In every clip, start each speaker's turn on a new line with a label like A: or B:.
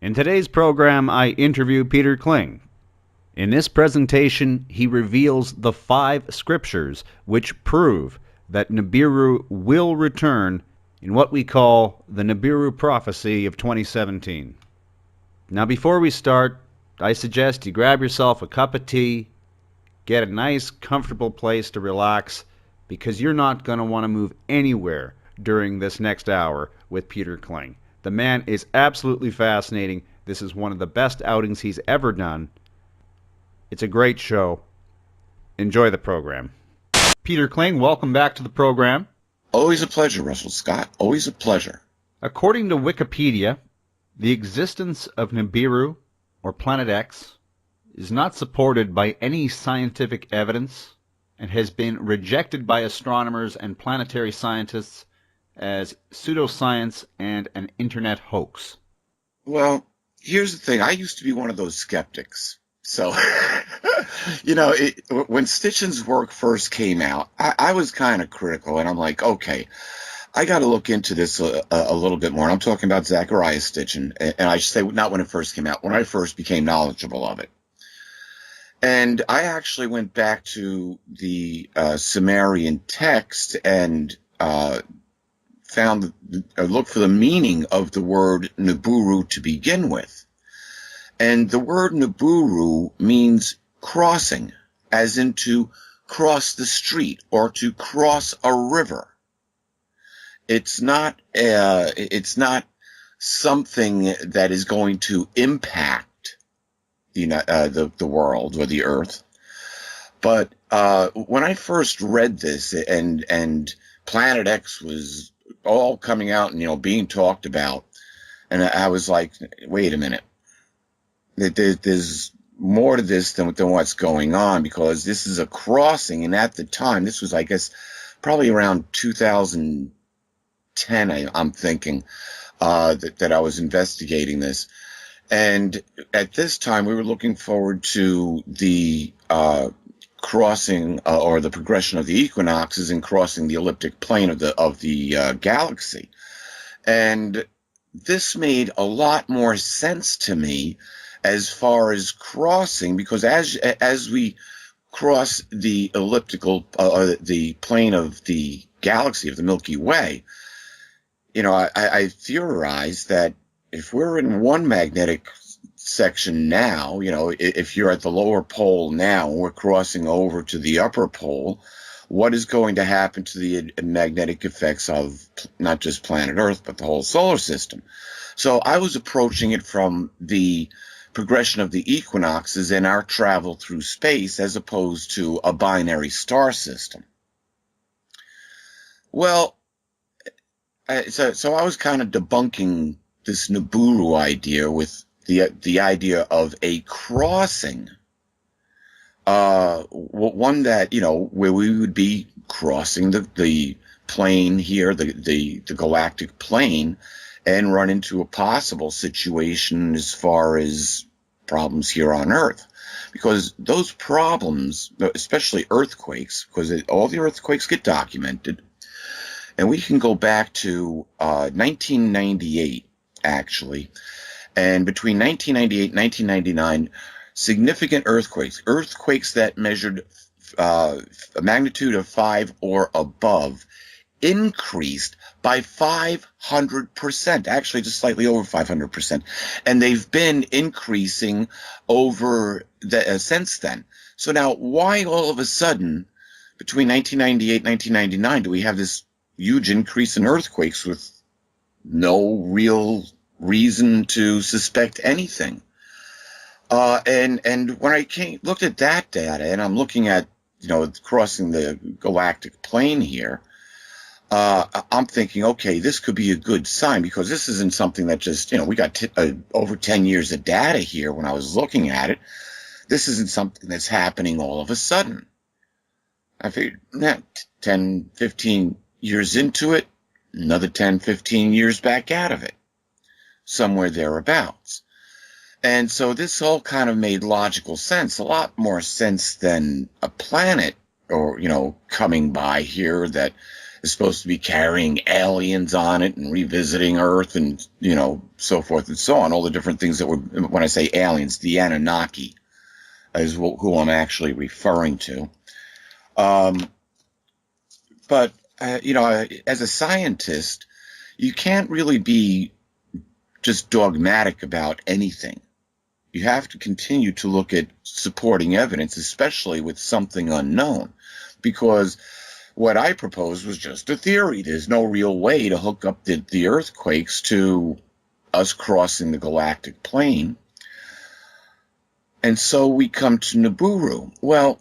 A: In today's program, I interview Peter Kling. In this presentation, he reveals the 5 scriptures which prove that Nibiru will return in what we call the Nibiru prophecy of 2017. Now, before we start, I suggest you grab yourself a cup of tea, get a nice, comfortable place to relax, because you're not going to want to move anywhere during this next hour with Peter Kling. The man is absolutely fascinating. This is one of the best outings he's ever done. It's a great show. Enjoy the program. Peter Kling, welcome back to the program.
B: Always a pleasure, Russell Scott. Always a pleasure.
A: According to Wikipedia, the existence of Nibiru, or Planet X, is not supported by any scientific evidence and has been rejected by astronomers and planetary scientists as pseudoscience and an internet hoax.
B: Well, here's the thing. I used to be one of those skeptics. So, when Stitchin's work first came out, I was kind of critical, and I'm like, okay, I got to look into this a little bit more. And I'm talking about Zachariah Stitchin, and I should say not when it first came out, when I first became knowledgeable of it. And I actually went back to the Sumerian text and looked for the meaning of the word Nibiru to begin with. And the word Nibiru means crossing, as in to cross the street or to cross a river. It's not something that is going to impact the world or the earth. But when I first read this and Planet X was all coming out and being talked about, and I was like, wait a minute, there's more to this than what's going on, because this is a crossing. And at the time, this was, I guess, probably around 2010, I'm thinking, that I was investigating this. And at this time, we were looking forward to the crossing or the progression of the equinoxes and crossing the elliptic plane of the galaxy. And this made a lot more sense to me as far as crossing, because as we cross the elliptical the plane of the galaxy of the Milky Way, I theorized that if we're in one magnetic section now, if you're at the lower pole now and we're crossing over to the upper pole, what is going to happen to the magnetic effects of not just planet Earth, but the whole solar system? So I was approaching it from the progression of the equinoxes and our travel through space, as opposed to a binary star system. Well, so I was kind of debunking this Nibiru idea with the idea of a crossing, one that, where we would be crossing the plane here, the galactic plane, and run into a possible situation as far as problems here on Earth. Because those problems, especially earthquakes, because all the earthquakes get documented, and we can go back to 1998, actually. And between 1998 and 1999, significant earthquakes that measured a magnitude of 5 or above, increased by 500%, actually just slightly over 500%. And they've been increasing over since then. So now, why all of a sudden, between 1998 and 1999, do we have this huge increase in earthquakes with no real reason to suspect anything? And when I looked at that data, and I'm looking at, crossing the galactic plane here, I'm thinking, okay, this could be a good sign, because this isn't something that just, we got over 10 years of data here when I was looking at it. This isn't something that's happening all of a sudden. I figured, 10, 15 years into it, another 10, 15 years back out of it, somewhere thereabouts. And so this all kind of made logical sense, a lot more sense than a planet or, coming by here that is supposed to be carrying aliens on it and revisiting Earth and, so forth and so on. All the different things that were, when I say aliens, the Anunnaki is who I'm actually referring to. But as a scientist, you can't really be just dogmatic about anything. You have to continue to look at supporting evidence, especially with something unknown, because what I proposed was just a theory. There's no real way to hook up the earthquakes to us crossing the galactic plane. And so we come to Nibiru. Well,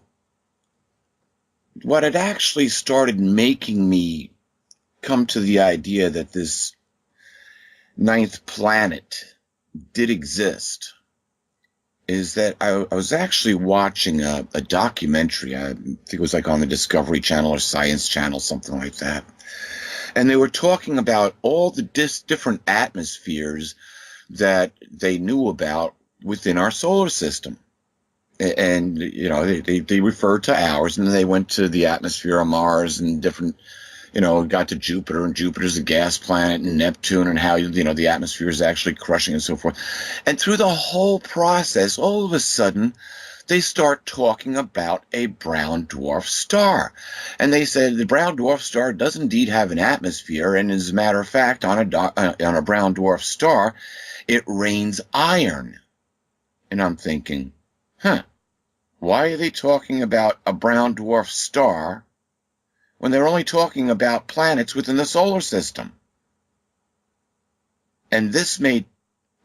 B: what had actually started making me come to the idea that this ninth planet did exist is that I was actually watching a documentary. I think it was like on the Discovery Channel or Science Channel, something like that. And they were talking about all the different atmospheres that they knew about within our solar system. And, they referred to ours, and then they went to the atmosphere of Mars and different, got to Jupiter, and Jupiter's a gas planet, and Neptune, and how, the atmosphere is actually crushing and so forth. And through the whole process, all of a sudden, they start talking about a brown dwarf star. And they said the brown dwarf star does indeed have an atmosphere, and as a matter of fact, on a brown dwarf star, it rains iron. And I'm thinking, why are they talking about a brown dwarf star when they're only talking about planets within the solar system? And this made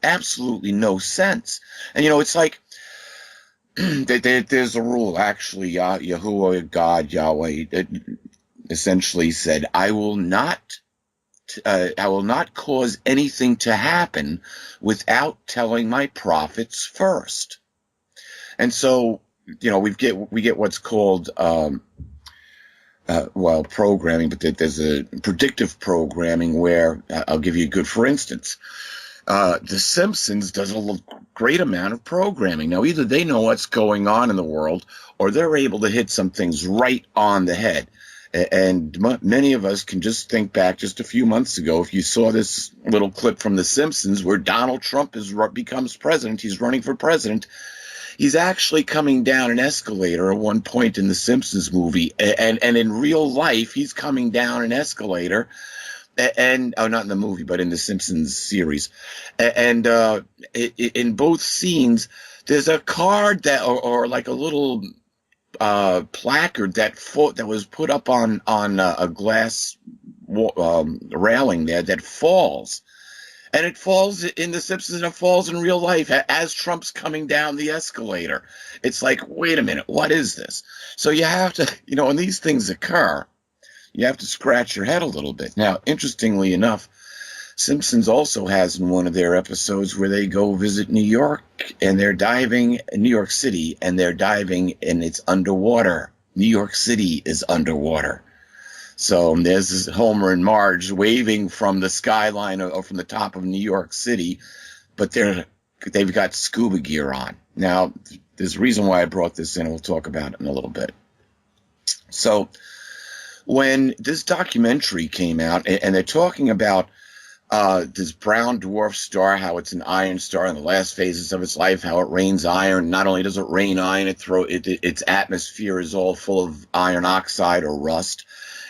B: absolutely no sense. And, it's like there's a rule, actually, Yahuwah, God, Yahweh, essentially said, I will not cause anything to happen without telling my prophets first. And so, we get what's called, programming, but there's a predictive programming where I'll give you a good, for instance, The Simpsons does a great amount of programming. Now, either they know what's going on in the world, or they're able to hit some things right on the head. And many of us can just think back just a few months ago, if you saw this little clip from The Simpsons where Donald Trump becomes president, he's running for president. He's actually coming down an escalator at one point in the Simpsons movie, and in real life, he's coming down an escalator, and not in the movie, but in the Simpsons series, and in both scenes, there's a card that, or like a little placard that was put up on a glass railing there that falls. And it falls in The Simpsons, and it falls in real life as Trump's coming down the escalator. It's like, wait a minute, what is this? So you have to, when these things occur, you have to scratch your head a little bit. Now, interestingly enough, Simpsons also has in one of their episodes where they go visit New York, and they're diving in New York City, and they're diving, and it's underwater. New York City is underwater. So there's this Homer and Marge waving from the skyline or from the top of New York City, but they've got scuba gear on. Now, there's a reason why I brought this in. We'll talk about it in a little bit. So when this documentary came out, and they're talking about this brown dwarf star, how it's an iron star in the last phases of its life, how it rains iron. Not only does it rain iron, its atmosphere is all full of iron oxide or rust.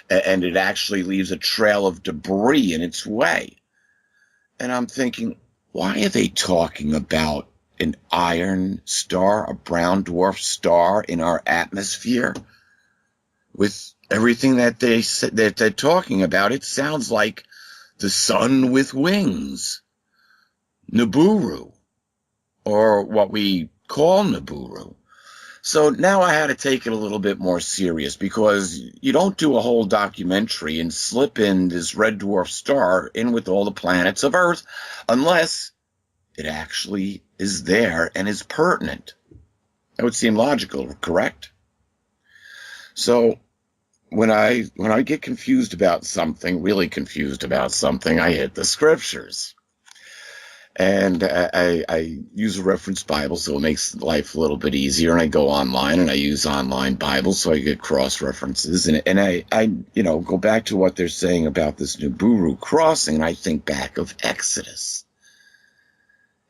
B: And it actually leaves a trail of debris in its way. And I'm thinking, why are they talking about an iron star, a brown dwarf star in our atmosphere? With everything that they're talking about, it sounds like the sun with wings, Nibiru, or what we call Nibiru. So now I had to take it a little bit more serious, because you don't do a whole documentary and slip in this red dwarf star in with all the planets of Earth unless it actually is there and is pertinent. That would seem logical, correct? So when I get confused about something, really confused about something, I hit the scriptures. And I use a reference Bible, so it makes life a little bit easier. And I go online and I use online Bibles, so I get cross references. And I go back to what they're saying about this Nibiru crossing, and I think back of Exodus.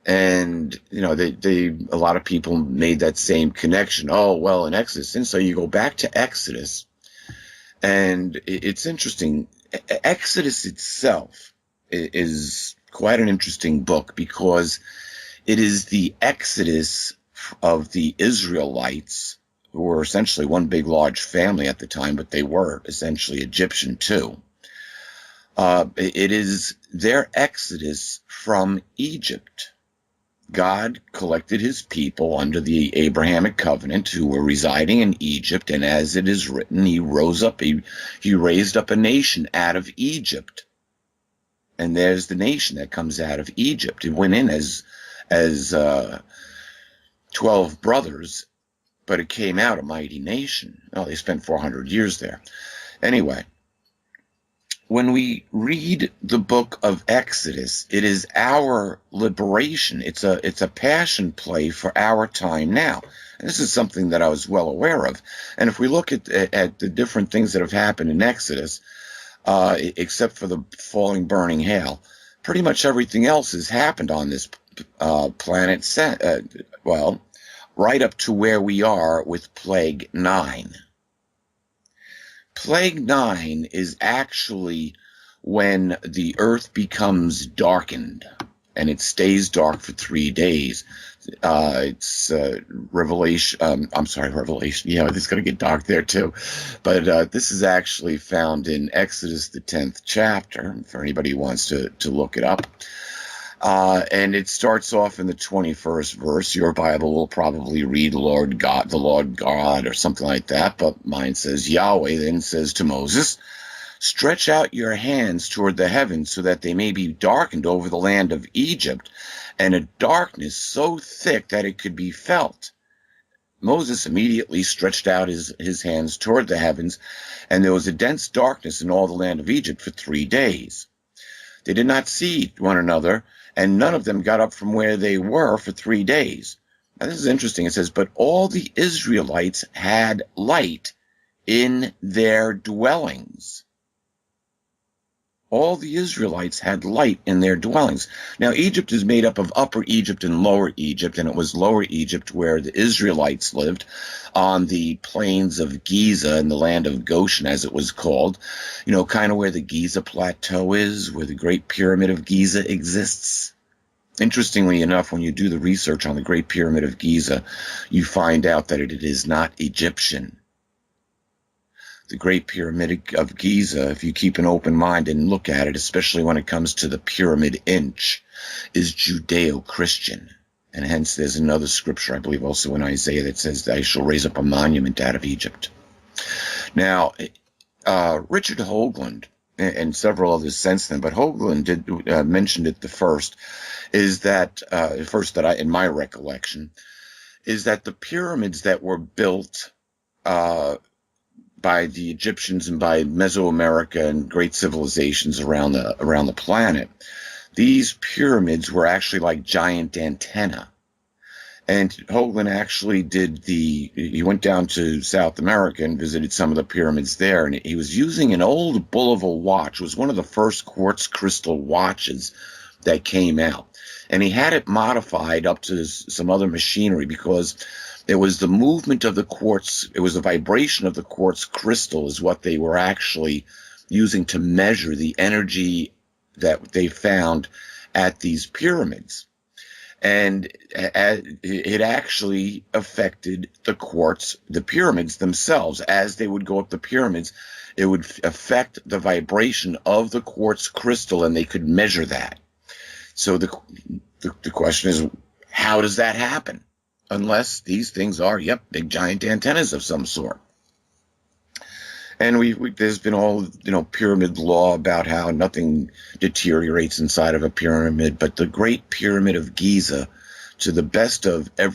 B: And a lot of people made that same connection. Oh, well, in Exodus, and so you go back to Exodus, and it's interesting. Exodus itself is quite an interesting book because it is the exodus of the Israelites, who were essentially one big large family at the time, but they were essentially Egyptian too. It is their exodus from Egypt. God collected his people under the Abrahamic covenant who were residing in Egypt, and as it is written, he raised up a nation out of Egypt. And there's the nation that comes out of Egypt. It went in as 12 brothers, but it came out a mighty nation. Oh, they spent 400 years there. Anyway, when we read the book of Exodus, it is our liberation. It's a passion play for our time now. And this is something that I was well aware of. And if we look at the different things that have happened in Exodus, except for the falling burning hail, pretty much everything else has happened on this planet, right up to where we are with Plague 9. Plague 9 is actually when the earth becomes darkened, and it stays dark for 3 days. It's Revelation. Revelation. Yeah, it's going to get dark there too. But this is actually found in Exodus, the 10th chapter, for anybody who wants to look it up. And it starts off in the 21st verse. Your Bible will probably read the Lord God, or something like that. But mine says Yahweh then says to Moses, stretch out your hands toward the heavens so that they may be darkened over the land of Egypt, and a darkness so thick that it could be felt. Moses immediately stretched out his hands toward the heavens, and there was a dense darkness in all the land of Egypt for 3 days. They did not see one another, and none of them got up from where they were for 3 days. Now, this is interesting. It says, but all the Israelites had light in their dwellings. All the Israelites had light in their dwellings. Now, Egypt is made up of Upper Egypt and Lower Egypt, and it was Lower Egypt where the Israelites lived, on the plains of Giza in the land of Goshen, as it was called, kind of where the Giza Plateau is, where the Great Pyramid of Giza exists. Interestingly enough, when you do the research on the Great Pyramid of Giza, you find out that it is not Egyptian. The Great Pyramid of Giza, if you keep an open mind and look at it, especially when it comes to the pyramid inch, is Judeo-Christian. And hence there's another scripture, I believe also in Isaiah, that says, I shall raise up a monument out of Egypt. Now, Richard Hoagland, and several others since then, but Hoagland did mentioned it the first, is that, in my recollection, is that the pyramids that were built by the Egyptians and by Mesoamerica and great civilizations around the planet, these pyramids were actually like giant antenna. And Hoagland actually he went down to South America and visited some of the pyramids there, and he was using an old Bulova watch. It was one of the first quartz crystal watches that came out. And he had it modified up to some other machinery because it was the movement of the quartz, it was the vibration of the quartz crystal is what they were actually using to measure the energy that they found at these pyramids. And it actually affected the pyramids themselves. As they would go up the pyramids, it would affect the vibration of the quartz crystal, and they could measure that. So the question is, how does that happen? Unless these things are, big giant antennas of some sort. And there's been all, pyramid law about how nothing deteriorates inside of a pyramid, but the Great Pyramid of Giza, to the best of that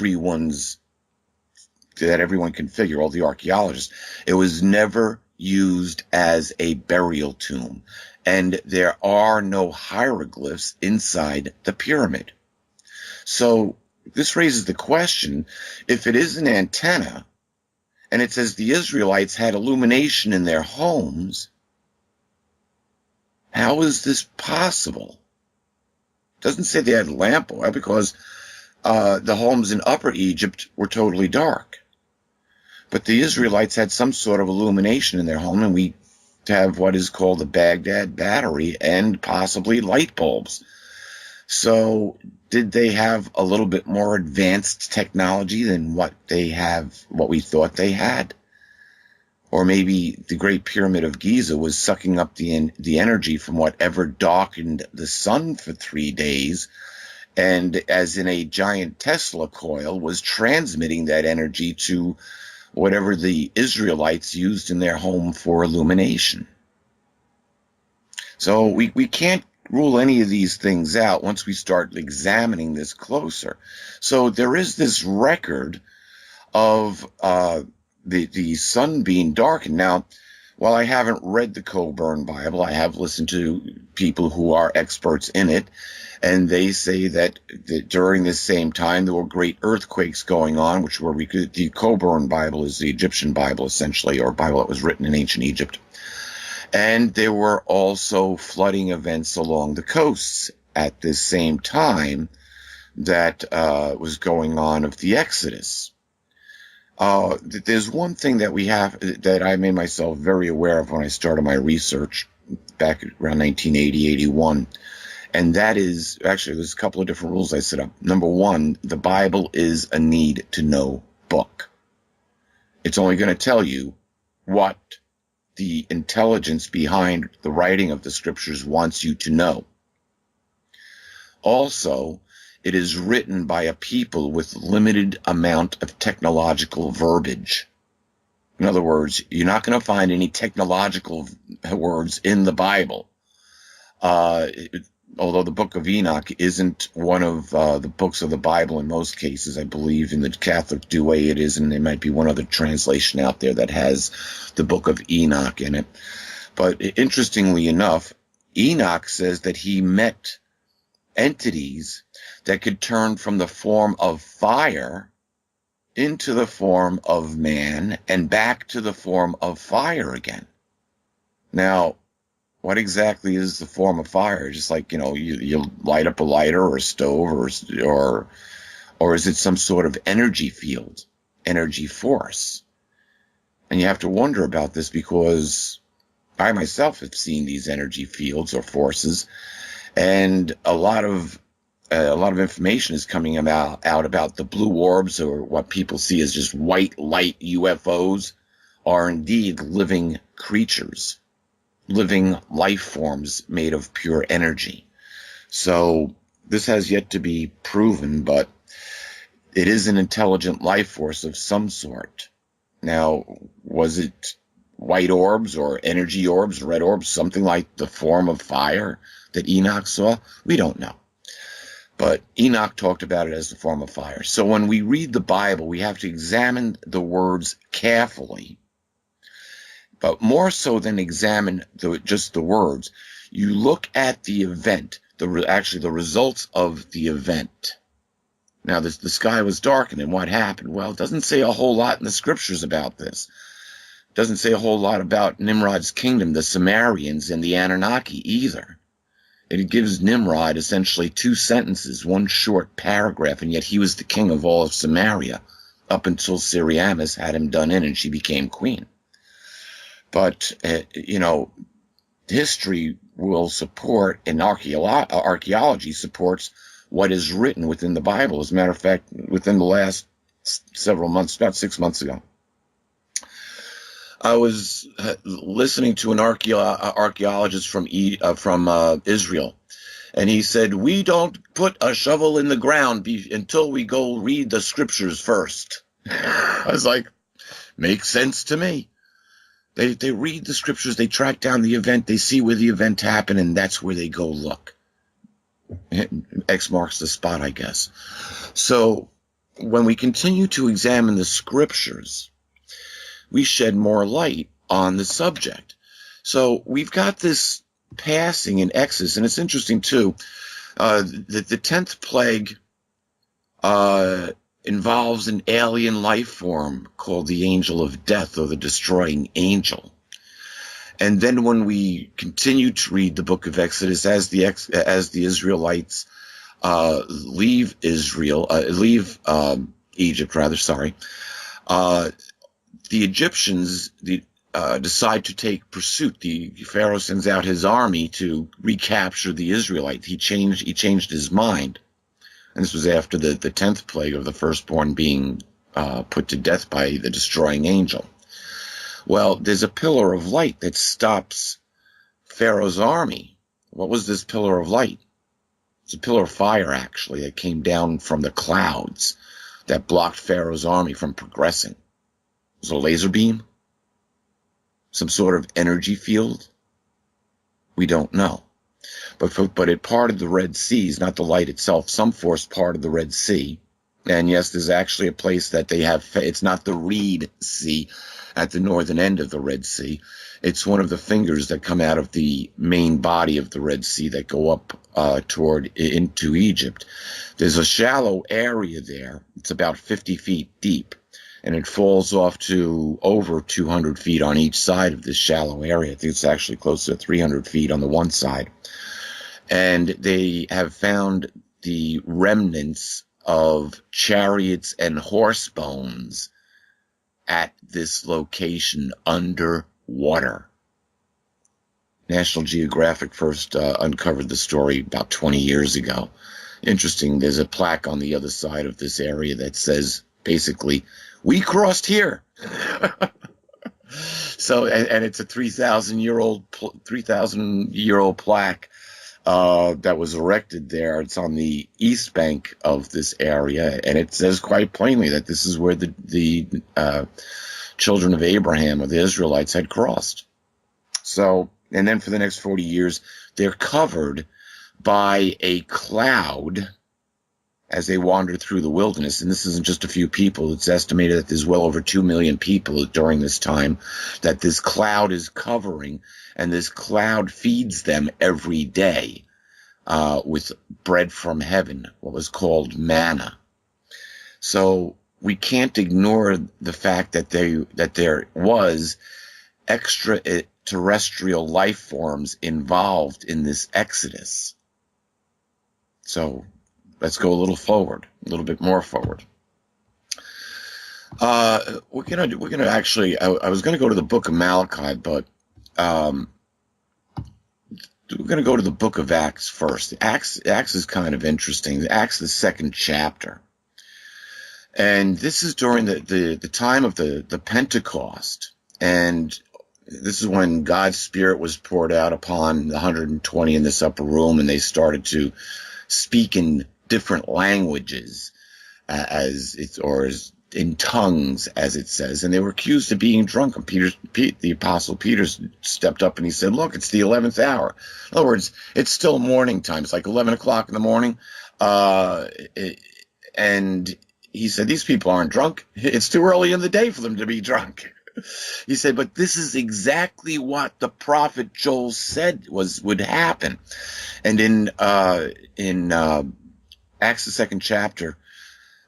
B: everyone can figure, all the archaeologists, it was never used as a burial tomb. And there are no hieroglyphs inside the pyramid. So this raises the question, if it is an antenna, and it says the Israelites had illumination in their homes, how is this possible? It doesn't say they had lamp oil, because the homes in Upper Egypt were totally dark. But the Israelites had some sort of illumination in their home, and we have what is called the Baghdad battery and possibly light bulbs. So did they have a little bit more advanced technology than what we thought they had? Or maybe the Great Pyramid of Giza was sucking up the energy from whatever darkened the sun for 3 days, and as in a giant Tesla coil, was transmitting that energy to whatever the Israelites used in their home for illumination. So we can't rule any of these things out once we start examining this closer. So there is this record of the sun being darkened. Now, while I haven't read the Coburn Bible, I have listened to people who are experts in it, and they say that during this same time there were great earthquakes going on, the Coburn Bible is the Egyptian Bible, essentially, or Bible that was written in ancient Egypt. And there were also flooding events along the coasts at this same time that was going on of the Exodus. There's one thing that I made myself very aware of when I started my research back around 1980, 81. And that is, actually, there's a couple of different rules I set up. Number one, the Bible is a need-to-know book. It's only going to tell you what the intelligence behind the writing of the scriptures wants you to know. Also, it is written by a people with limited amount of technological verbiage. In other words, you're not going to find any technological words in the Bible. Although the Book of Enoch isn't one of the books of the Bible in most cases. I believe in the Catholic Douay it is, and there might be one other translation out there that has the Book of Enoch in it. But interestingly enough, Enoch says that he met entities that could turn from the form of fire into the form of man and back to the form of fire again. Now, what exactly is the form of fire? Just like, you light up a lighter or a stove, or is it some sort of energy field, energy force? And you have to wonder about this, because I myself have seen these energy fields or forces, and a lot of information is coming out about the blue orbs, or what people see as just white light UFOs, are indeed living creatures, living life forms made of pure energy. So this has yet to be proven, but it is an intelligent life force of some sort. Now, was it white orbs or energy orbs, red orbs, something like the form of fire that Enoch saw? We don't know. But Enoch talked about it as the form of fire. So when we read the Bible, we have to examine the words carefully. But more so than examine just the words, you look at the event, the results of the event. Now, the sky was darkened, and what happened? Well, it doesn't say a whole lot in the scriptures about this. It doesn't say a whole lot about Nimrod's kingdom, the Sumerians, and the Anunnaki either. It gives Nimrod essentially 2 sentences, one short paragraph, and yet he was the king of all of Samaria up until Syriamus had him done in and she became queen. But, history will support, and archaeology supports what is written within the Bible. As a matter of fact, within the last several months, about 6 months ago, I was listening to an archaeologist from Israel, and he said, "We don't put a shovel in the ground until we go read the scriptures first." I was like, makes sense to me. They read the scriptures, they track down the event, they see where the event happened, and that's where they go look. X marks the spot, I guess. So when we continue to examine the scriptures, we shed more light on the subject. So we've got this passing in Exodus, and it's interesting too. The 10th plague uh, involves an alien life form called the angel of death, or the destroying angel. And then when we continue to read the book of Exodus, as the Israelites leave Egypt, rather, sorry, the Egyptians decide to take pursuit. The Pharaoh sends out his army to recapture the Israelites. He changed his mind, and this was after the 10th plague of the firstborn being put to death by the destroying angel. Well, there's a pillar of light that stops Pharaoh's army. What was this pillar of light? It's a pillar of fire, actually, that came down from the clouds that blocked Pharaoh's army from progressing. Was it a laser beam? Some sort of energy field? We don't know. But it parted the Red Sea, not the light itself. Some force parted the Red Sea. And yes, there's actually a place that they have. It's not the Reed Sea at the northern end of the Red Sea. It's one of the fingers that come out of the main body of the Red Sea that go up into Egypt. There's a shallow area there. It's about 50 feet deep, and it falls off to over 200 feet on each side of this shallow area. I think it's actually close to 300 feet on the one side. And they have found the remnants of chariots and horse bones at this location underwater. National Geographic first uncovered the story about 20 years ago. Interesting, there's a plaque on the other side of this area that says, basically, we crossed here. So, and it's a 3,000-year-old plaque that was erected there. It's on the east bank of this area, and it says quite plainly that this is where the children of Abraham, or the Israelites, had crossed. So, and then for the next 40 years, they're covered by a cloud as they wander through the wilderness. And this isn't just a few people. It's estimated that there's well over 2 million people during this time that this cloud is covering, and this cloud feeds them every day with bread from heaven, what was called manna. So we can't ignore the fact that there was extraterrestrial life forms involved in this Exodus. So let's go a little forward, a little bit more forward. We're gonna actually. I was gonna go to the book of Malachi, but we're gonna go to the book of Acts first. Acts is kind of interesting. Acts, the second chapter, and this is during the time of the Pentecost, and this is when God's Spirit was poured out upon the 120 in this upper room, and they started to speak in different languages, as in tongues, as it says, and they were accused of being drunk. And the apostle Peter stepped up and he said, "Look, it's the 11th hour." In other words, it's still morning time. It's like 11 o'clock in the morning, and he said, "These people aren't drunk. It's too early in the day for them to be drunk." He said, "But this is exactly what the prophet Joel said would happen." And in Acts, the second chapter,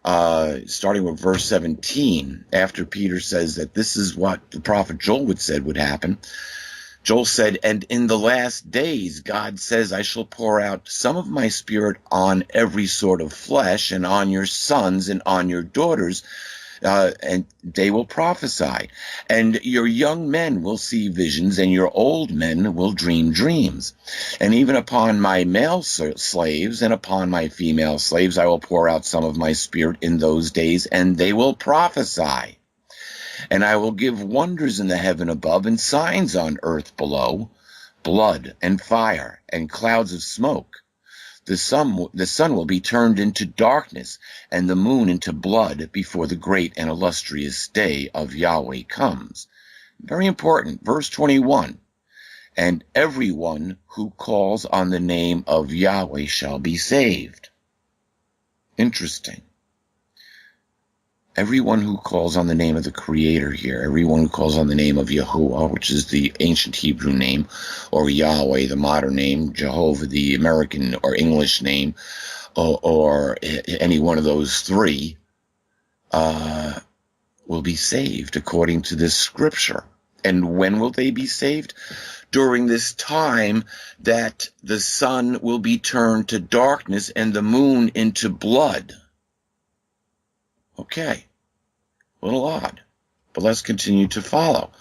B: starting with verse 17, after Peter says that this is what the prophet Joel said would happen, Joel said, "And in the last days, God says, I shall pour out some of my spirit on every sort of flesh, and on your sons and on your daughters, and they will prophesy. And your young men will see visions, and your old men will dream dreams. And even upon my male slaves and upon my female slaves I will pour out some of my spirit in those days, and they will prophesy. And I will give wonders in the heaven above and signs on earth below, blood and fire and clouds of smoke. The sun will be turned into darkness, and the moon into blood before the great and illustrious day of Yahweh comes." Very important. Verse 21. "And everyone who calls on the name of Yahweh shall be saved." Interesting. everyone who calls on the name of the Creator here, everyone who calls on the name of Yahuwah, which is the ancient Hebrew name, or Yahweh, the modern name, Jehovah, the American or English name, or any one of those three, will be saved according to this scripture. And when will they be saved? During this time that the sun will be turned to darkness and the moon into blood. Okay, a little odd, but let's continue to follow.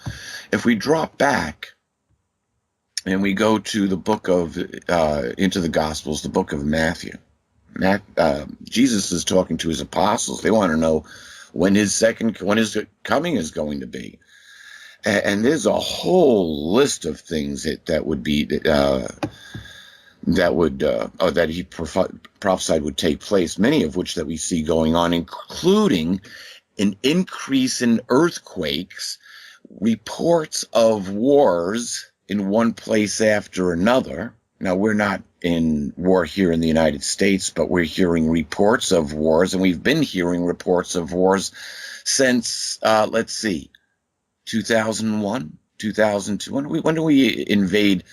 B: If we drop back and we go to the book of, into the Gospels, the book of Matthew, Jesus is talking to his apostles. They want to know when his coming is going to be. And there's a whole list of things that would be that he prophesied would take place, many of which that we see going on, including an increase in earthquakes, reports of wars in one place after another. Now, we're not in war here in the United States, but we're hearing reports of wars, and we've been hearing reports of wars since, 2001, 2002. When do we invade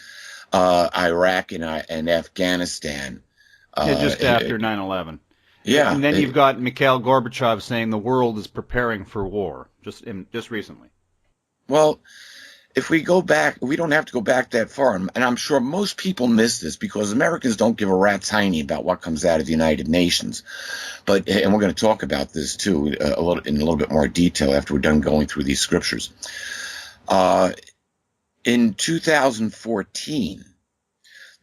B: Iraq and Afghanistan?
A: Just after 9/11.
B: Yeah.
A: And then you've got Mikhail Gorbachev saying the world is preparing for war, just recently.
B: Well, if we go back, we don't have to go back that far. And I'm sure most people miss this because Americans don't give a rat's hiney about what comes out of the United Nations. And we're going to talk about this too in a little bit more detail after we're done going through these scriptures. In 2014,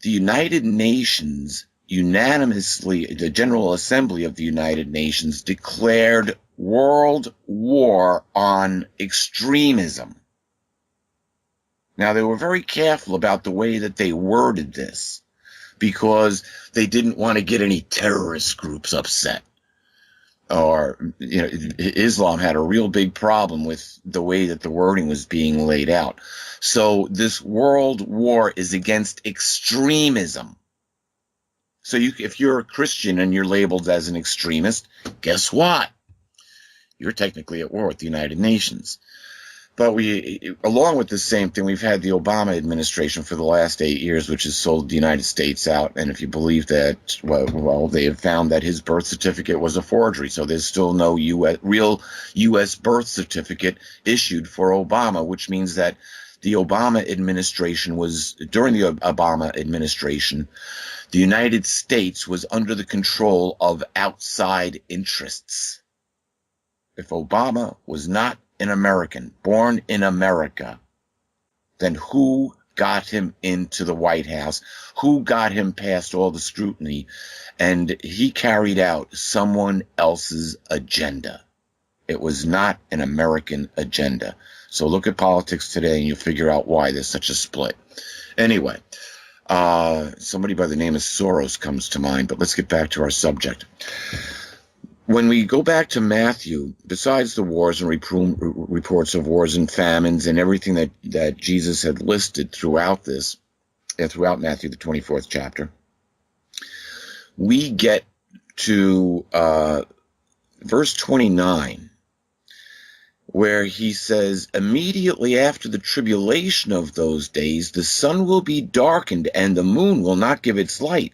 B: the United Nations unanimously, the General Assembly of the United Nations declared world war on extremism. Now, they were very careful about the way that they worded this because they didn't want to get any terrorist groups upset. Or, Islam had a real big problem with the way that the wording was being laid out. So this world war is against extremism. So if you're a Christian and you're labeled as an extremist, guess what? You're technically at war with the United Nations. But along with the same thing, we've had the Obama administration for the last 8 years, which has sold the United States out. And if you believe that, well, they have found that his birth certificate was a forgery. So there's still no real U.S. birth certificate issued for Obama, which means that the Obama administration during the Obama administration, the United States was under the control of outside interests. If Obama was not an American, born in America, then who got him into the White House? Who got him past all the scrutiny? And he carried out someone else's agenda. It was not an American agenda. So look at politics today and you'll figure out why there's such a split. Anyway, somebody by the name of Soros comes to mind, but let's get back to our subject. When we go back to Matthew, besides the wars and reports of wars and famines and everything that Jesus had listed throughout Matthew, the 24th chapter, we get to verse 29, where he says, immediately after the tribulation of those days, the sun will be darkened and the moon will not give its light,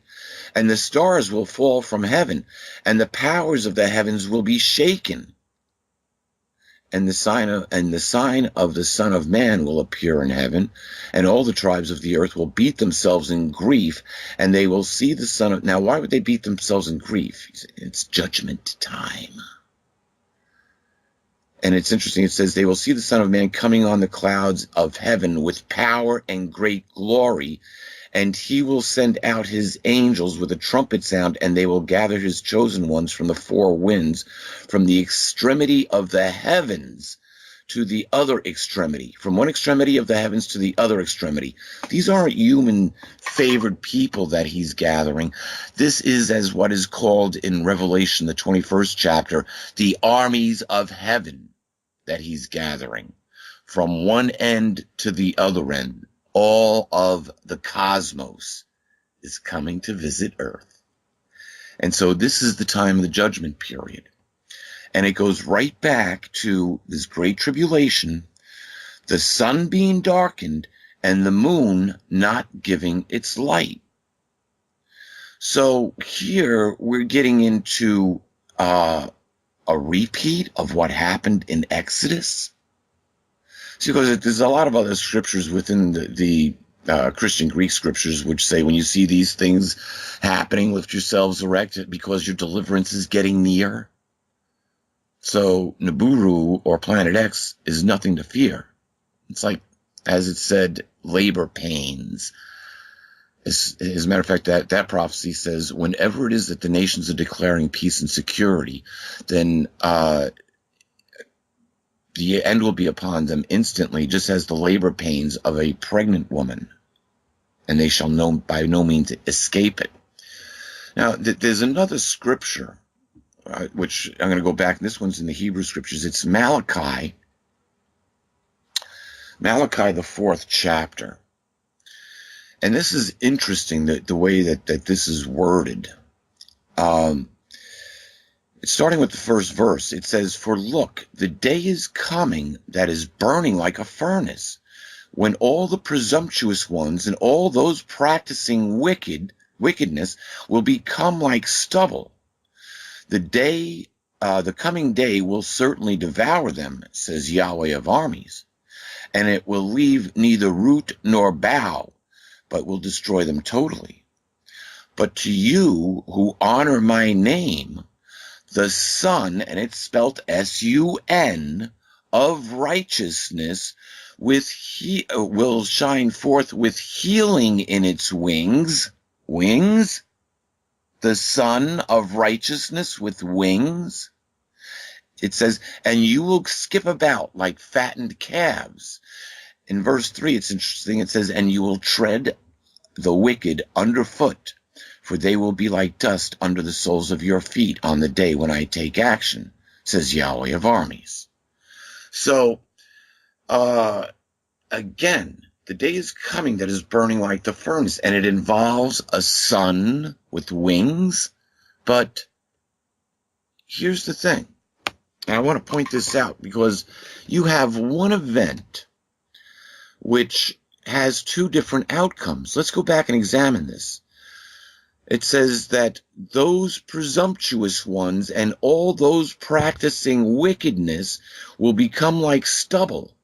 B: and the stars will fall from heaven, and the powers of the heavens will be shaken. And the sign of the Son of Man will appear in heaven, and all the tribes of the earth will beat themselves in grief, and they will see the Son of... Now, why would they beat themselves in grief? It's judgment time. And it's interesting, it says, they will see the Son of Man coming on the clouds of heaven with power and great glory, and he will send out his angels with a trumpet sound, and they will gather his chosen ones from the four winds, from the extremity of the heavens to the other extremity, from one extremity of the heavens to the other extremity. These aren't human favored people that he's gathering. This is, as what is called in Revelation, the 21st chapter, the armies of heaven that he's gathering from one end to the other end. All of the cosmos is coming to visit Earth. And so this is the time of the judgment period. And it goes right back to this great tribulation, the sun being darkened and the moon not giving its light. So here we're getting into a repeat of what happened in Exodus. See, because there's a lot of other scriptures within the Christian Greek scriptures which say when you see these things happening, lift yourselves erect because your deliverance is getting near. So Nibiru or Planet X is nothing to fear. It's like, as it said, labor pains. As a matter of fact, that prophecy says whenever it is that the nations are declaring peace and security, then the end will be upon them instantly, just as the labor pains of a pregnant woman, and they shall by no means escape it. Now, there's another scripture, which I'm going to go back. This one's in the Hebrew scriptures. It's Malachi, the 4th chapter. And this is interesting, the way that this is worded. Starting with the first verse, it says, "For look, the day is coming that is burning like a furnace, when all the presumptuous ones and all those practicing wickedness will become like stubble. The coming day will certainly devour them, says Yahweh of armies, and it will leave neither root nor bough, but will destroy them totally. But to you who honor my name, the Son," and it's spelt S-U-N, "of righteousness will shine forth with healing in its wings." Wings? The Son of righteousness with wings? It says, "and you will skip about like fattened calves." In verse 3, it's interesting. It says, "and you will tread the wicked underfoot, for they will be like dust under the soles of your feet on the day when I take action, says Yahweh of armies." So, again, the day is coming that is burning like the furnace, and it involves a sun with wings. But here's the thing, and I want to point this out because you have one event which has two different outcomes. Let's go back and examine this. It says that those presumptuous ones and all those practicing wickedness will become like stubble,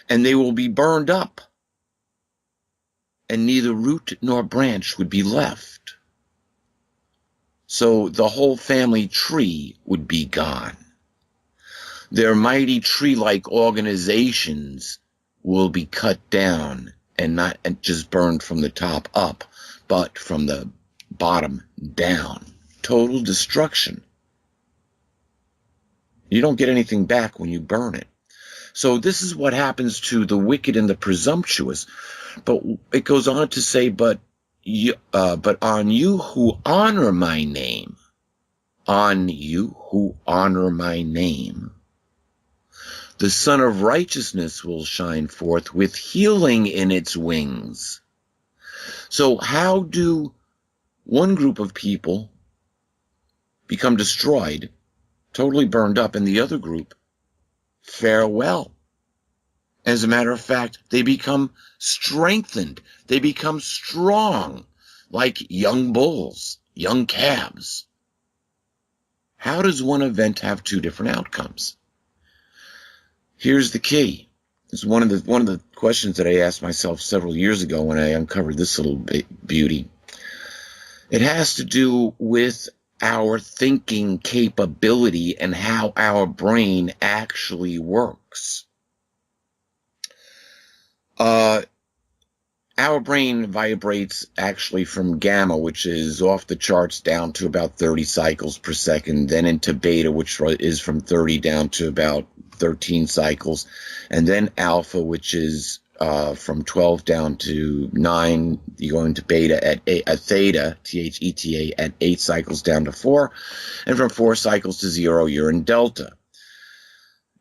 B: and they will be burned up, and neither root nor branch would be left. So the whole family tree would be gone. Their mighty tree-like organizations will be cut down and not just burned from the top up, but from the bottom down. Total destruction. You don't get anything back when you burn it. So this is what happens to the wicked and the presumptuous. But it goes on to say, but on you who honor my name, the Son of Righteousness will shine forth with healing in its wings. So how do one group of people become destroyed, totally burned up, and the other group fare well? As a matter of fact, they become strengthened. They become strong, like young bulls, young calves. How does one event have two different outcomes? Here's the key. It's one of the questions that I asked myself several years ago when I uncovered this little beauty. It has to do with our thinking capability and how our brain actually works. Our brain vibrates actually from gamma, which is off the charts, down to about 30 cycles per second, then into beta, which is from 30 down to about 13 cycles, and then alpha, which is from 12 down to 9. You go into beta at theta, theta, at 8 cycles down to 4, and from 4 cycles to 0, you're in delta.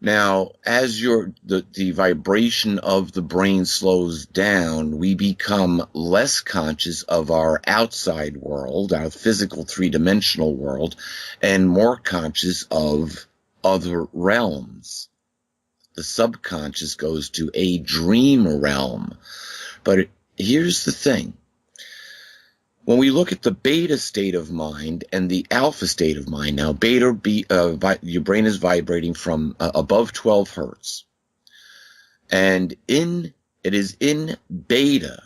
B: Now, as the vibration of the brain slows down, we become less conscious of our outside world, our physical three-dimensional world, and more conscious of other realms. The subconscious goes to a dream realm. But here's the thing. When we look at the beta state of mind and the alpha state of mind, now your brain is vibrating from above 12 hertz. And it is in beta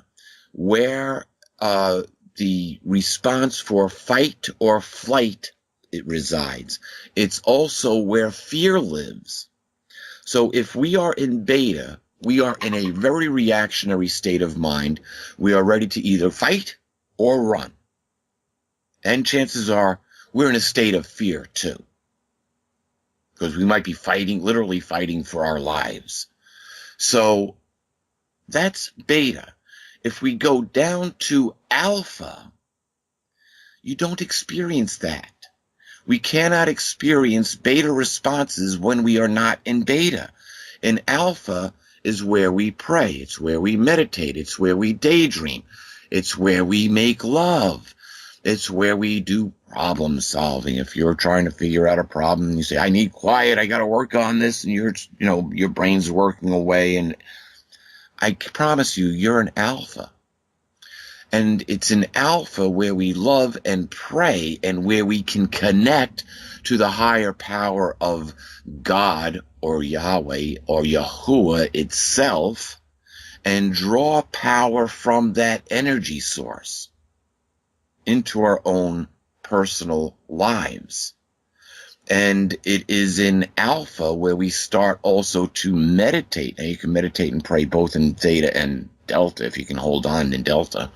B: where the response for fight or flight it resides. It's also where fear lives. So if we are in beta, we are in a very reactionary state of mind. We are ready to either fight or run. And chances are we're in a state of fear too, because we might be literally fighting for our lives. So that's beta. If we go down to alpha, you don't experience that. We cannot experience beta responses when we are not in beta. In alpha is where we pray. It's where we meditate. It's where we daydream. It's where we make love. It's where we do problem solving. If you're trying to figure out a problem and you say, I need quiet, I got to work on this, and your brain's working away, and I promise you, you're an alpha. And it's an alpha where we love and pray and where we can connect to the higher power of God or Yahweh or Yahuwah itself and draw power from that energy source into our own personal lives. And it is in alpha where we start also to meditate. Now you can meditate and pray both in theta and delta if you can hold on in delta.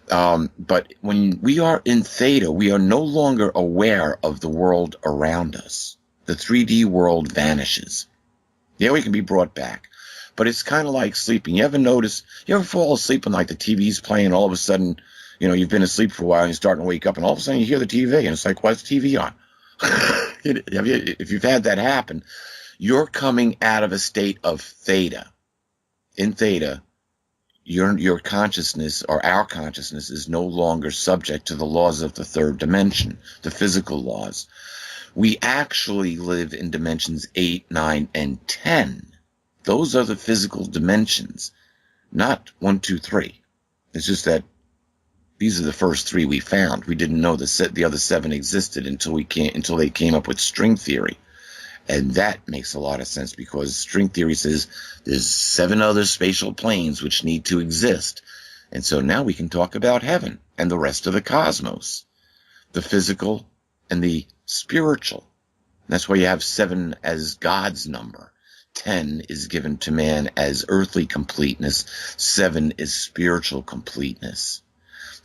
B: But when we are in theta, we are no longer aware of the world around us. The 3D world vanishes. Yeah, we can be brought back. But it's kind of like sleeping. You ever fall asleep and like the TV's playing, all of a sudden, you've been asleep for a while and you're starting to wake up and all of a sudden you hear the TV and it's like, why's the TV on? If you've had that happen, you're coming out of a state of theta. In theta, your consciousness or our consciousness is no longer subject to the laws of the third dimension, the physical laws. We actually live in dimensions 8, 9, and 10. Those are the physical dimensions, not 1, 2, 3. It's just that these are the first 3 we found. We didn't know the other 7 existed until they came up with string theory. And that makes a lot of sense because string theory says there's 7 other spatial planes which need to exist. And so now we can talk about heaven and the rest of the cosmos, the physical and the spiritual. That's why you have 7 as God's number. 10 is given to man as earthly completeness. 7 is spiritual completeness.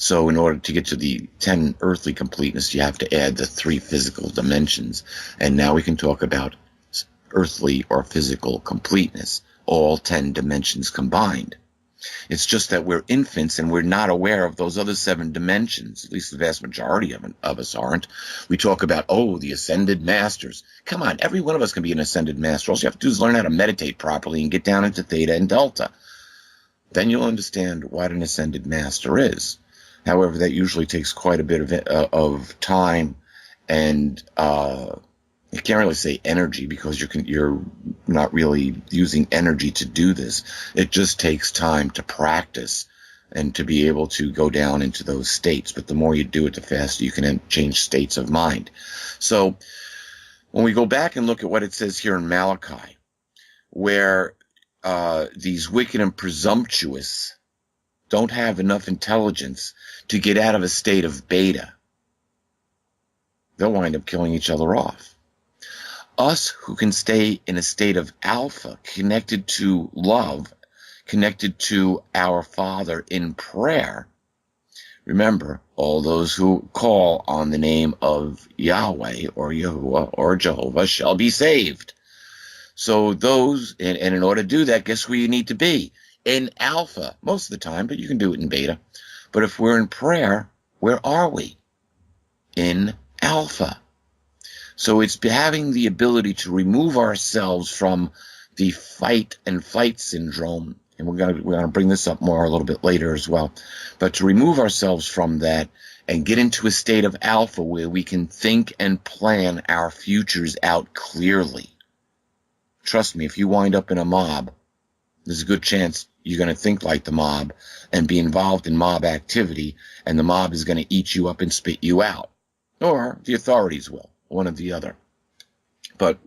B: So in order to get to the 10 earthly completeness, you have to add the 3 physical dimensions. And now we can talk about earthly or physical completeness, all 10 dimensions combined. It's just that we're infants and we're not aware of those other 7 dimensions. At least the vast majority of us aren't. We talk about, the ascended masters. Come on, every one of us can be an ascended master. All you have to do is learn how to meditate properly and get down into theta and delta. Then you'll understand what an ascended master is. However, that usually takes quite a bit of time, and you can't really say energy because you're not really using energy to do this. It just takes time to practice and to be able to go down into those states. But the more you do it, the faster you can change states of mind. So when we go back and look at what it says here in Malachi, where these wicked and presumptuous don't have enough intelligence to get out of a state of beta, they'll wind up killing each other off. Us who can stay in a state of alpha, connected to love, connected to our Father in prayer. Remember, all those who call on the name of Yahweh or Yahuwah or Jehovah shall be saved. So those, and in order to do that, guess where you need to be? In alpha, most of the time, but you can do it in beta. But if we're in prayer, where are we? In alpha. So it's having the ability to remove ourselves from the fight and flight syndrome, and we're gonna bring this up more a little bit later as well, but to remove ourselves from that and get into a state of alpha where we can think and plan our futures out clearly. Trust me, if you wind up in a mob, there's a good chance you're going to think like the mob and be involved in mob activity, and the mob is going to eat you up and spit you out. Or the authorities will, one or the other. But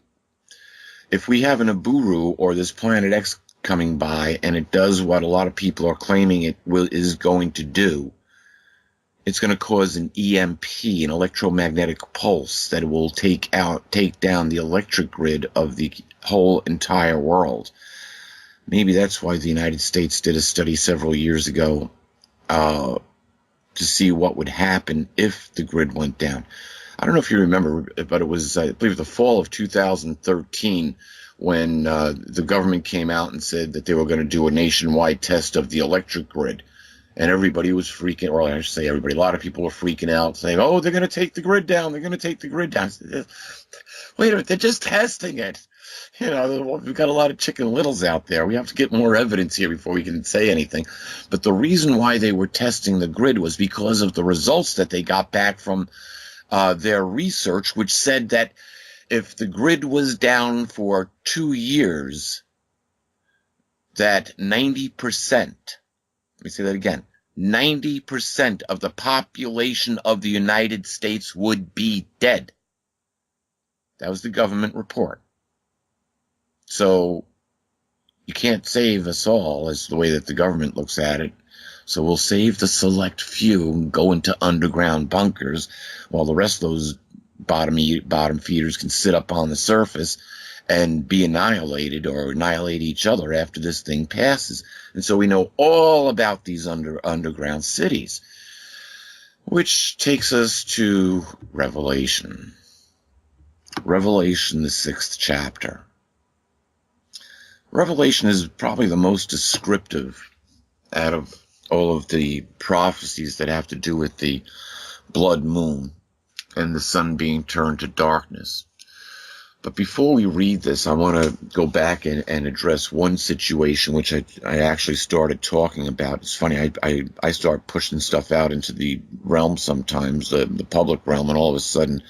B: if we have an Nibiru or this Planet X coming by and it does what a lot of people are claiming it is going to do, it's going to cause an EMP, an electromagnetic pulse, that will take down the electric grid of the whole entire world. Maybe that's why the United States did a study several years ago to see what would happen if the grid went down. I don't know if you remember, but it was, I believe, the fall of 2013 when the government came out and said that they were going to do a nationwide test of the electric grid. And everybody was freaking, or I should say everybody, a lot of people were freaking out, saying, oh, they're going to take the grid down. They're going to take the grid down. Wait a minute, they're just testing it. You know, we've got a lot of Chicken Littles out there. We have to get more evidence here before we can say anything. But the reason why they were testing the grid was because of the results that they got back from their research, which said that if the grid was down for 2 years, that 90%, let me say that again, 90% of the population of the United States would be dead. That was the government report. So you can't save us all, is the way that the government looks at it. So we'll save the select few and go into underground bunkers while the rest of those bottom feeders can sit up on the surface and be annihilated or annihilate each other after this thing passes. And so we know all about these underground cities, which takes us to Revelation. Revelation, the 6th chapter. Revelation is probably the most descriptive out of all of the prophecies that have to do with the blood moon and the sun being turned to darkness. But before we read this, I want to go back and address one situation which I actually started talking about. It's funny, I start pushing stuff out into the realm sometimes, the public realm, and all of a sudden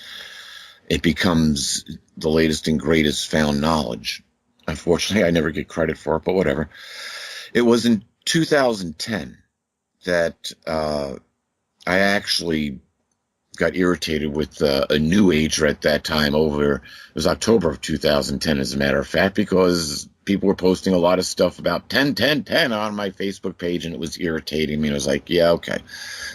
B: it becomes the latest and greatest found knowledge. Unfortunately, I never get credit for it, but whatever. It was in 2010 that I actually got irritated with a New Ager at that time it was October of 2010, as a matter of fact, because people were posting a lot of stuff about 10, 10, 10 on my Facebook page, and it was irritating me. And I was like, yeah, okay.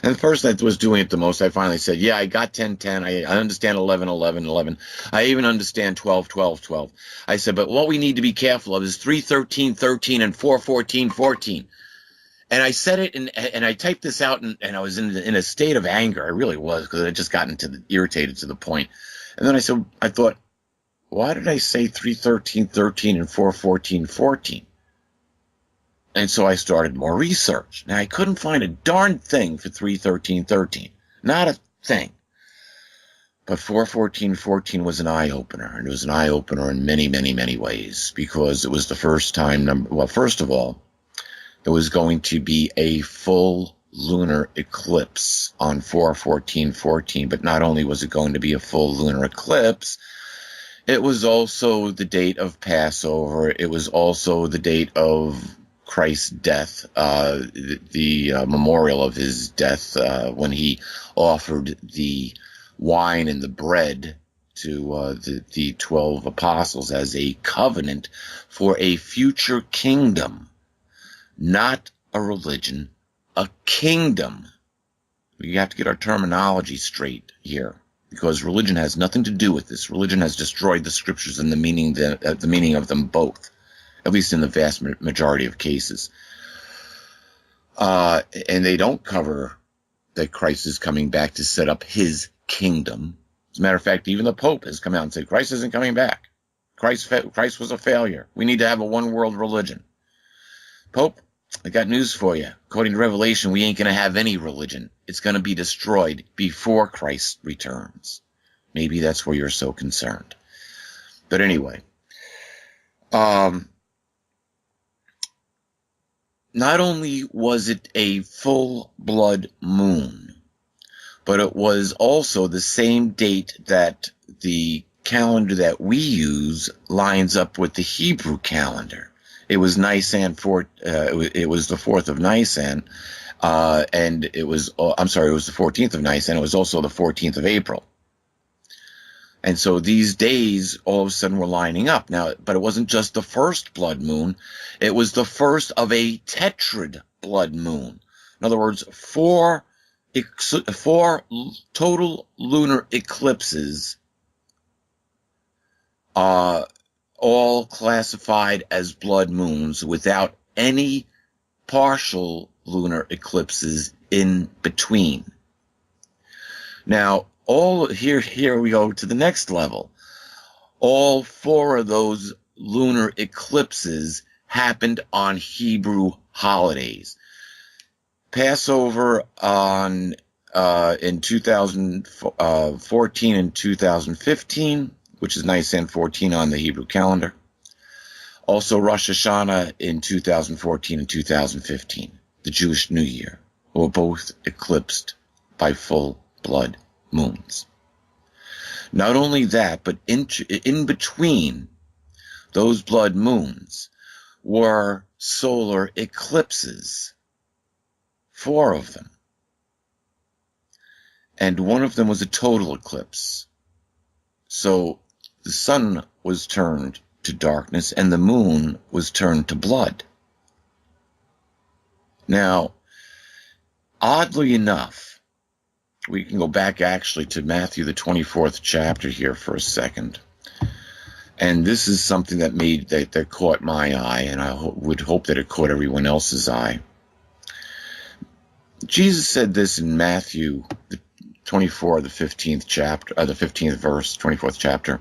B: And the person that was doing it the most, I finally said, yeah, I got 10, 10. I understand 11, 11, 11. I even understand 12, 12, 12. I said, but what we need to be careful of is 3, 13, 13, and 4, 14, 14. And I said it, and I typed this out, and I was in a state of anger. I really was, because I had just gotten irritated to the point. And then I thought, why did I say 3, 13, 13, and 4, 14, 14? And so I started more research. Now, I couldn't find a darn thing for 3, 13, 13. Not a thing. But 4, 14, 14 was an eye-opener, and it was an eye-opener in many, many, many ways, because it was the first time, well, first of all, it was going to be a full lunar eclipse on 4/14/14, but not only was it going to be a full lunar eclipse, it was also the date of Passover. It was also the date of Christ's death, the memorial of his death, when he offered the wine and the bread to the 12 apostles as a covenant for a future kingdom. Not a religion, a kingdom. We have to get our terminology straight here, because religion has nothing to do with this. Religion has destroyed the scriptures and the meaning of them both, at least in the vast majority of cases. And they don't cover that Christ is coming back to set up his kingdom. As a matter of fact, even the Pope has come out and said, Christ isn't coming back. Christ was a failure. We need to have a one-world religion. Pope, I got news for you. According to Revelation, we ain't going to have any religion. It's going to be destroyed before Christ returns. Maybe that's where you're so concerned. But anyway, not only was it a full blood moon, but it was also the same date that the calendar that we use lines up with the Hebrew calendar. It was Nisan it was the 4th of Nisan, and it was the 14th of Nisan. It was also the 14th of April. And so these days all of a sudden were lining up. Now, but it wasn't just the first blood moon. It was the first of a tetrad blood moon. In other words, four total lunar eclipses, all classified as blood moons without any partial lunar eclipses in between. Now, here we go to the next level. All 4 of those lunar eclipses happened on Hebrew holidays. Passover in 2014 and 2015, which is Nisan 14 on the Hebrew calendar. Also Rosh Hashanah in 2014 and 2015, the Jewish New Year, were both eclipsed by full blood moons. Not only that, but in between those blood moons were solar eclipses, 4 of them. And one of them was a total eclipse. So the sun was turned to darkness and the moon was turned to blood. Now, oddly enough, we can go back actually to Matthew, the 24th chapter here for a second. And this is something that caught my eye, and I would hope that it caught everyone else's eye. Jesus said this in Matthew, the 24, the 15th chapter, the 15th verse, 24th chapter.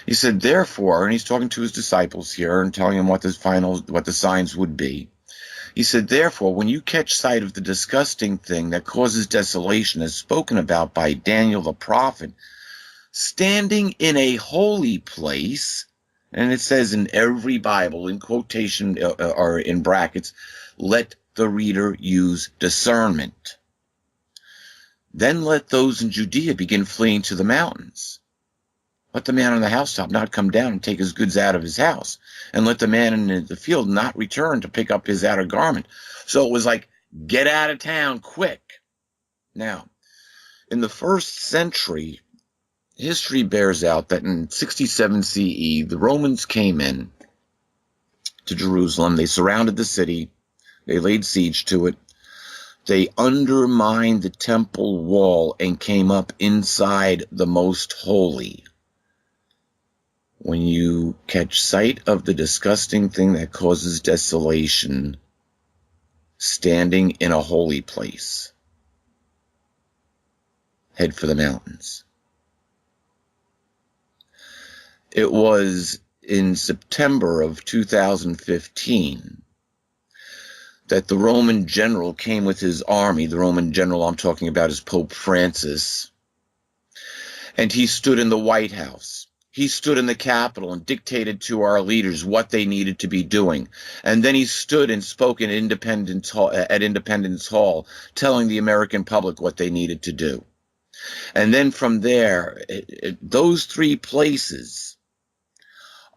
B: He said, therefore, and he's talking to his disciples here and telling them what the signs would be. He said, therefore, when you catch sight of the disgusting thing that causes desolation, as spoken about by Daniel the prophet, standing in a holy place, and it says in every Bible, in quotation or in brackets, let the reader use discernment. Then let those in Judea begin fleeing to the mountains. Let the man on the housetop not come down and take his goods out of his house, and let the man in the field not return to pick up his outer garment. So it was like, get out of town quick. Now, in the 1st century, history bears out that in 67 CE, the Romans came in to Jerusalem. They surrounded the city. They laid siege to it. They undermined the temple wall and came up inside the most holy. When you catch sight of the disgusting thing that causes desolation, standing in a holy place, head for the mountains. It was in September of 2015 that the Roman general came with his army. The Roman general I'm talking about is Pope Francis. And he stood in the White House. He stood in the Capitol and dictated to our leaders what they needed to be doing. And then he stood and spoke at Independence Hall, telling the American public what they needed to do. And then from there, those 3 places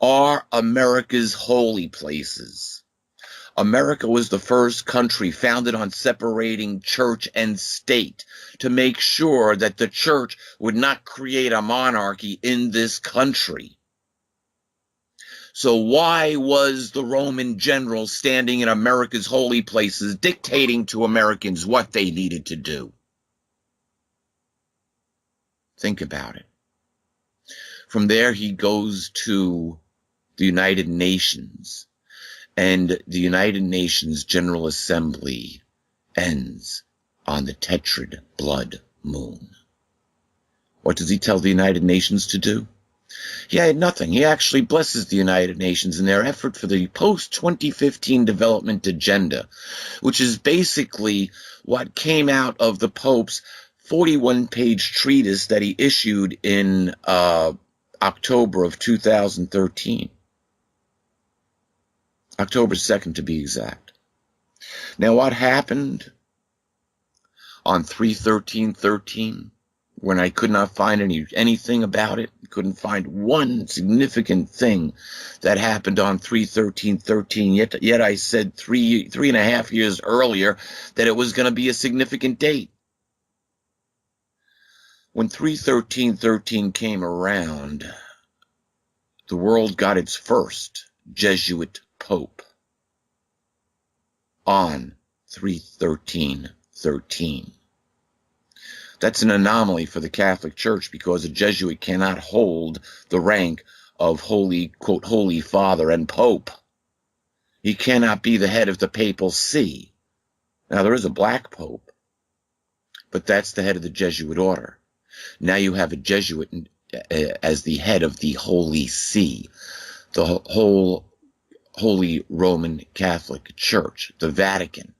B: are America's holy places. America was the first country founded on separating church and state to make sure that the church would not create a monarchy in this country. So why was the Roman general standing in America's holy places dictating to Americans what they needed to do? Think about it. From there, he goes to the United Nations. And the United Nations General Assembly ends on the tetrad blood moon. What does he tell the United Nations to do? He had nothing. He actually blesses the United Nations in their effort for the post-2015 development agenda, which is basically what came out of the Pope's 41-page treatise that he issued in October of 2013. October 2nd, to be exact. Now, what happened on 3/13/13 when I could not find anything about it? Couldn't find one significant thing that happened on 3/13/13. Yet I said three and a half years earlier that it was going to be a significant date. When 3/13/13 came around, the world got its first Jesuit Pope on 3/13/13. That's an anomaly for the Catholic Church because a Jesuit cannot hold the rank of holy, quote, Holy Father and Pope. He cannot be the head of the papal see. Now, there is a black Pope, but that's the head of the Jesuit order. Now you have a Jesuit as the head of the Holy See, the whole Holy Roman Catholic Church, the Vatican.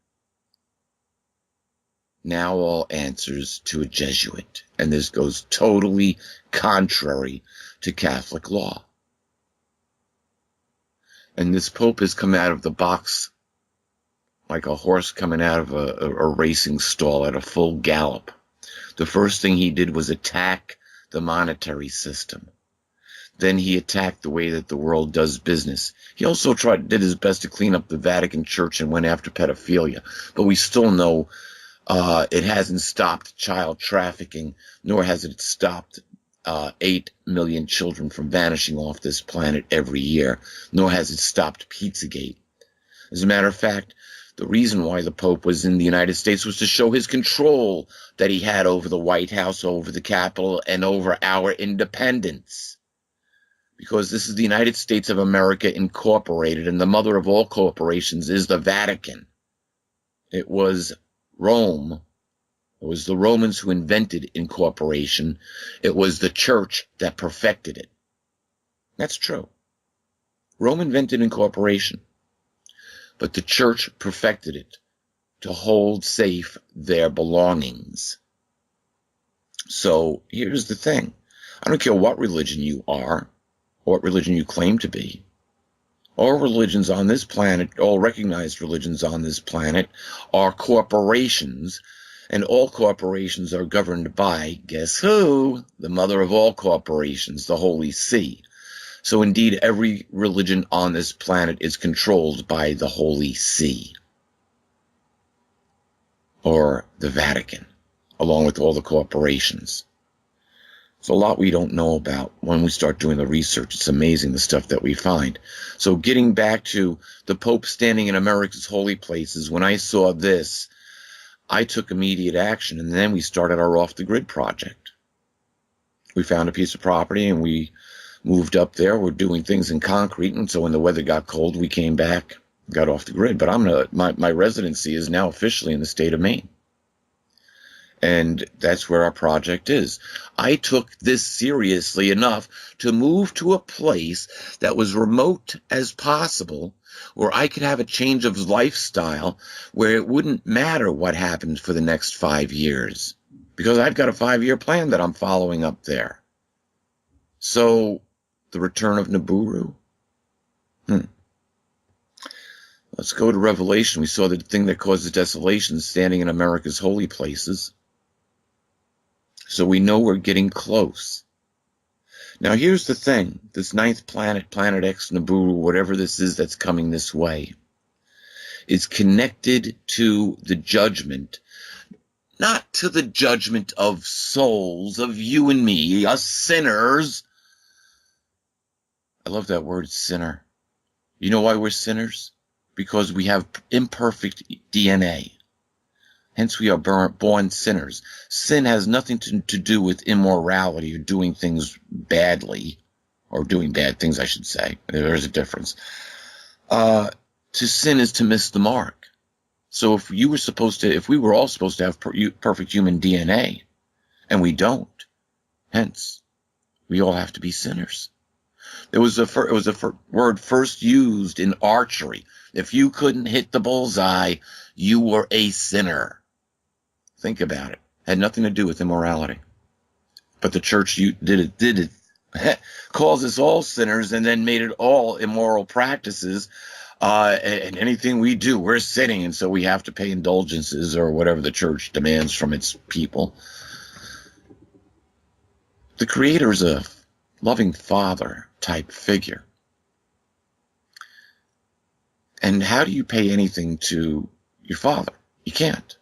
B: Now all answers to a Jesuit, and this goes totally contrary to Catholic law. And this Pope has come out of the box like a horse coming out of a racing stall at a full gallop. The first thing he did was attack the monetary system. Then he attacked the way that the world does business. He also did his best to clean up the Vatican Church and went after pedophilia. But we still know it hasn't stopped child trafficking, nor has it stopped 8 million children from vanishing off this planet every year, nor has it stopped Pizzagate. As a matter of fact, the reason why the Pope was in the United States was to show his control that he had over the White House, over the Capitol, and over our independence. Because this is the United States of America Incorporated, and the mother of all corporations is the Vatican. It was Rome. It was the Romans who invented incorporation. It was the church that perfected it. That's true. Rome invented incorporation, but the church perfected it to hold safe their belongings. So here's the thing. I don't care what religion you are, or what religion you claim to be. All religions on this planet, all recognized religions on this planet, are corporations, and all corporations are governed by, guess who? The mother of all corporations, the Holy See. So indeed, every religion on this planet is controlled by the Holy See, or the Vatican, along with all the corporations. There's a lot we don't know about. When we start doing the research, it's amazing the stuff that we find. So getting back to the Pope standing in America's holy places, when I saw this, I took immediate action, and then we started our off-the-grid project. We found a piece of property, and we moved up there. We're doing things in concrete, and so when the weather got cold, we came back, got off the grid. But my residency is now officially in the state of Maine. And that's where our project is. I took this seriously enough to move to a place that was remote as possible, where I could have a change of lifestyle, where it wouldn't matter what happens for the next 5 years, because I've got a 5-year plan that I'm following up there. So the return of Nibiru? Let's go to Revelation. We saw the thing that causes desolation standing in America's holy places. So we know we're getting close. Now here's the thing. This ninth planet, Planet X Nibiru, whatever this is that's coming this way, is connected to the judgment, not to the judgment of souls, of you and me, us sinners. I love that word, sinner. You know why we're sinners? Because we have imperfect DNA. Hence we are born sinners. Sin has nothing to do with immorality or doing things badly, or doing bad things, I should say. There's a difference. To sin is to miss the mark. So if we were all supposed to have perfect human DNA, and we don't, hence we all have to be sinners. It was a word first used in archery. If you couldn't hit the bullseye, you were a sinner. Think about it. Had nothing to do with immorality. But the church did it, calls us all sinners, and then made it all immoral practices. And anything we do, we're sinning, and so we have to pay indulgences or whatever the church demands from its people. The Creator is a loving father type figure. And how do you pay anything to your father? You can't.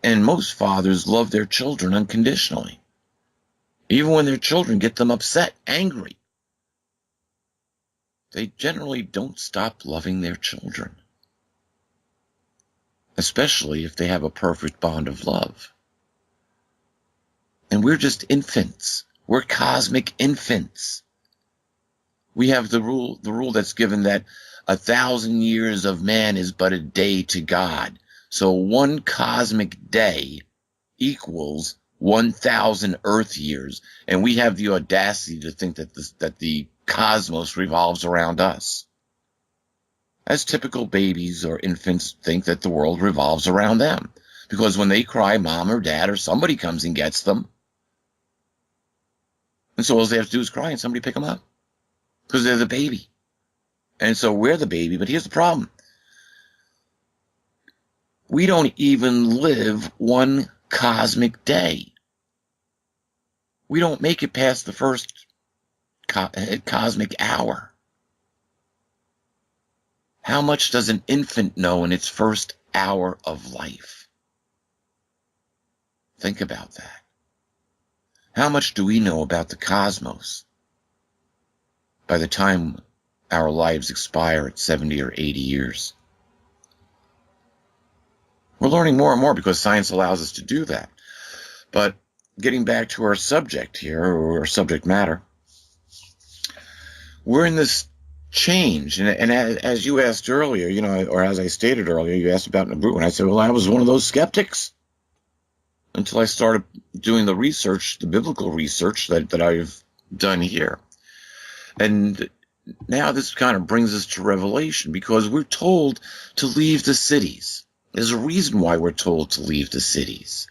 B: And most fathers love their children unconditionally. Even when their children get them upset, angry, they generally don't stop loving their children. Especially if they have a perfect bond of love. And we're just infants. We're cosmic infants. We have the rule that's given that 1,000 years of man is but a day to God. So one cosmic day equals 1,000 Earth years, and we have the audacity to think that the cosmos revolves around us. As typical babies or infants think that the world revolves around them, because when they cry, mom or dad or somebody comes and gets them, and so all they have to do is cry and somebody pick them up, because they're the baby. And so we're the baby, but here's the problem. We don't even live one cosmic day. We don't make it past the first cosmic hour. How much does an infant know in its first hour of life? Think about that. How much do we know about the cosmos by the time our lives expire at 70 or 80 years? We're learning more and more because science allows us to do that. But getting back to our subject here, or our subject matter, we're in this change. And as you asked earlier, or as I stated earlier, you asked about Nibiru, and I said, well, I was one of those skeptics until I started doing the research, the biblical research that I've done here. And now this kind of brings us to Revelation, because we're told to leave the cities. There's a reason why we're told to leave the cities.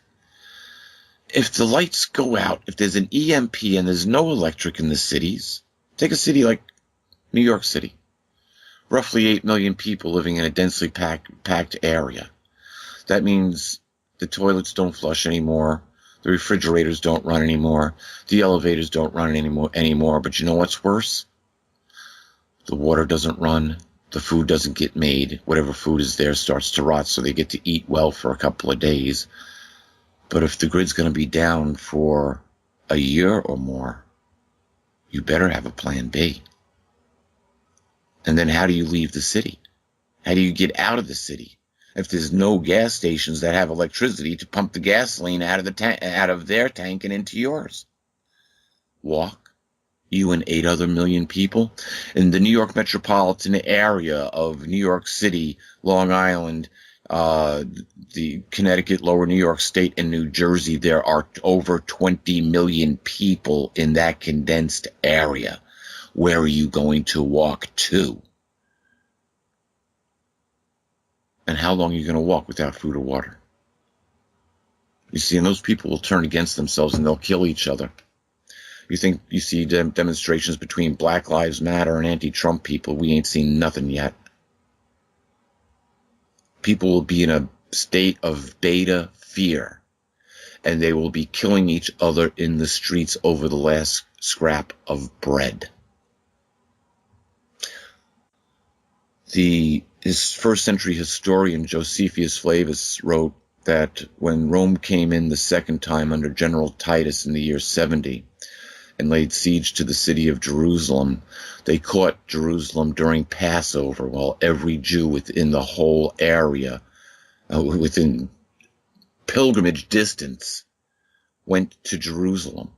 B: If the lights go out, if there's an EMP and there's no electric in the cities, take a city like New York City, roughly 8 million people living in a densely packed area. That means the toilets don't flush anymore, the refrigerators don't run anymore, the elevators don't run anymore. But you know what's worse? The water doesn't run. The food doesn't get made. Whatever food is there starts to rot, so they get to eat well for a couple of days. But if the grid's going to be down for a year or more, you better have a plan B. And then how do you leave the city? How do you get out of the city if there's no gas stations that have electricity to pump the gasoline out of their tank and into yours? Walk. You and 8 other million people in the New York metropolitan area of New York City, Long Island, the Connecticut, Lower New York State, and New Jersey. There are over 20 million people in that condensed area. Where are you going to walk to? And how long are you going to walk without food or water? You see, and those people will turn against themselves and they'll kill each other. You think you see demonstrations between Black Lives Matter and anti-Trump people. We ain't seen nothing yet. People will be in a state of beta fear, and they will be killing each other in the streets over the last scrap of bread. His first century historian Josephus Flavius wrote that when Rome came in the second time under General Titus in the year 70, and laid siege to the city of Jerusalem, they caught Jerusalem during Passover, while every Jew within the whole area, within pilgrimage distance, went to Jerusalem.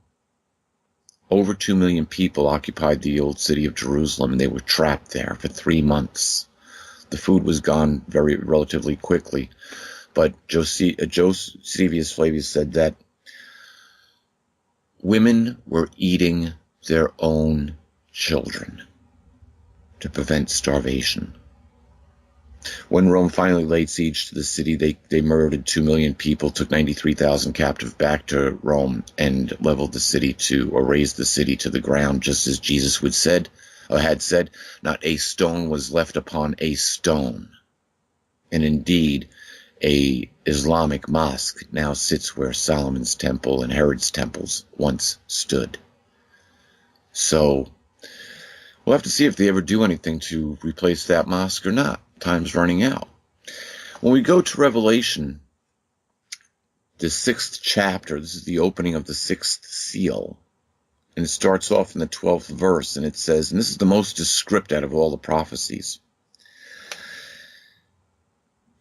B: Over 2 million people occupied the old city of Jerusalem, and they were trapped there for 3 months. The food was gone relatively quickly, but Josephus Flavius said that women were eating their own children to prevent starvation. When Rome finally laid siege to the city, they murdered 2 million people, took 93,000 captive back to Rome, and leveled the city or razed the city to the ground, just as Jesus had said, not a stone was left upon a stone. And indeed, a Islamic mosque now sits where Solomon's temple and Herod's temples once stood. So we'll have to see if they ever do anything to replace that mosque or not. Time's running out. When we go to Revelation, the 6th chapter, this is the opening of the 6th seal, and it starts off in the 12th verse, and it says, and this is the most descriptive out of all the prophecies.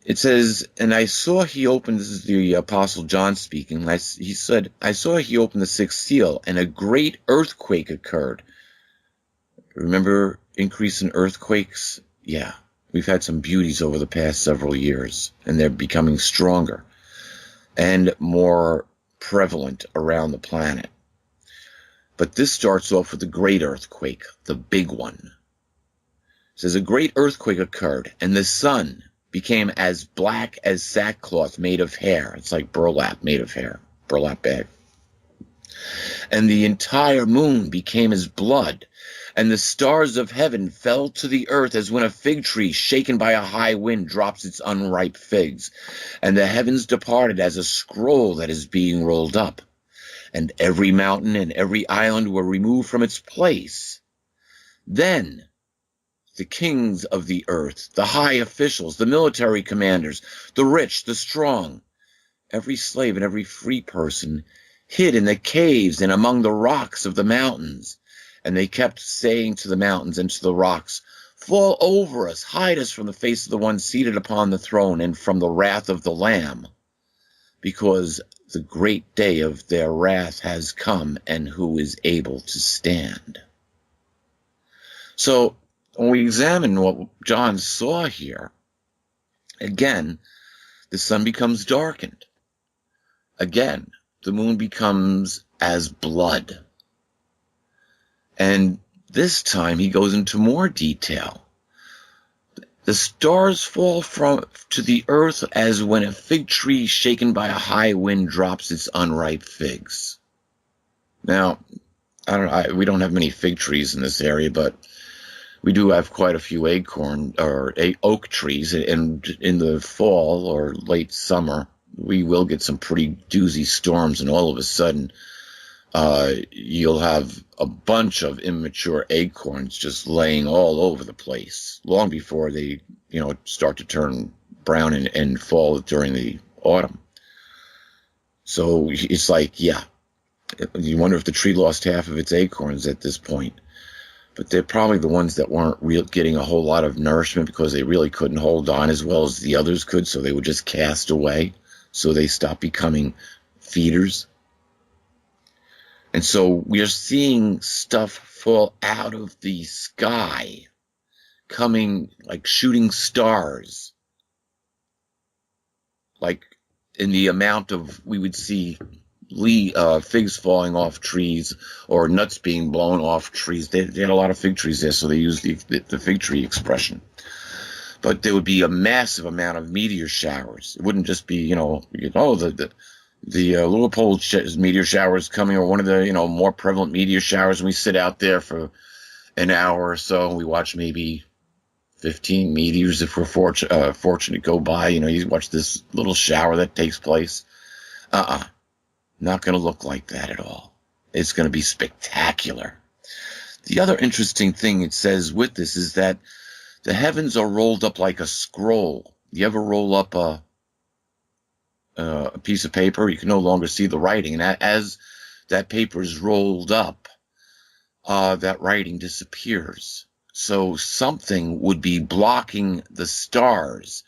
B: It says, and I saw he opened, this is the Apostle John speaking, he said, I saw he opened the 6th seal, and a great earthquake occurred. Remember increase in earthquakes? Yeah. We've had some beauties over the past several years, and they're becoming stronger and more prevalent around the planet. But this starts off with a great earthquake, the big one. It says, a great earthquake occurred, and the sun became as black as sackcloth made of hair. It's like burlap made of hair, burlap bag. And the entire moon became as blood, and the stars of heaven fell to the earth as when a fig tree shaken by a high wind drops its unripe figs. And the heavens departed as a scroll that is being rolled up. And every mountain and every island were removed from its place. Then the kings of the earth, the high officials, the military commanders, the rich, the strong, every slave and every free person hid in the caves and among the rocks of the mountains. And they kept saying to the mountains and to the rocks, fall over us, hide us from the face of the one seated upon the throne and from the wrath of the Lamb, because the great day of their wrath has come, and who is able to stand? So when we examine what John saw here, again, the sun becomes darkened. Again, the moon becomes as blood. And this time he goes into more detail. The stars fall to the earth as when a fig tree shaken by a high wind drops its unripe figs. Now, we don't have many fig trees in this area, but we do have quite a few oak trees, and in the fall or late summer, we will get some pretty doozy storms, and all of a sudden, you'll have a bunch of immature acorns just laying all over the place, long before they, start to turn brown and fall during the autumn. So it's like, yeah, you wonder if the tree lost half of its acorns at this point. But they're probably the ones that weren't getting a whole lot of nourishment because they really couldn't hold on as well as the others could, so they would just cast away. So they stopped becoming feeders. And so we are seeing stuff fall out of the sky, coming like shooting stars, like in the amount of, we would see figs falling off trees or nuts being blown off trees. They had a lot of fig trees there, so they used the fig tree expression. But there would be a massive amount of meteor showers. It wouldn't just be, the Leopold meteor showers coming, or one of the, more prevalent meteor showers. And we sit out there for an hour or so, and we watch maybe 15 meteors if we're fortunate to go by. You watch this little shower that takes place. Not going to look like that at all. It's going to be spectacular. The other interesting thing it says with this is that the heavens are rolled up like a scroll. You ever roll up a piece of paper? You can no longer see the writing. And as that paper is rolled up, that writing disappears. So something would be blocking the stars,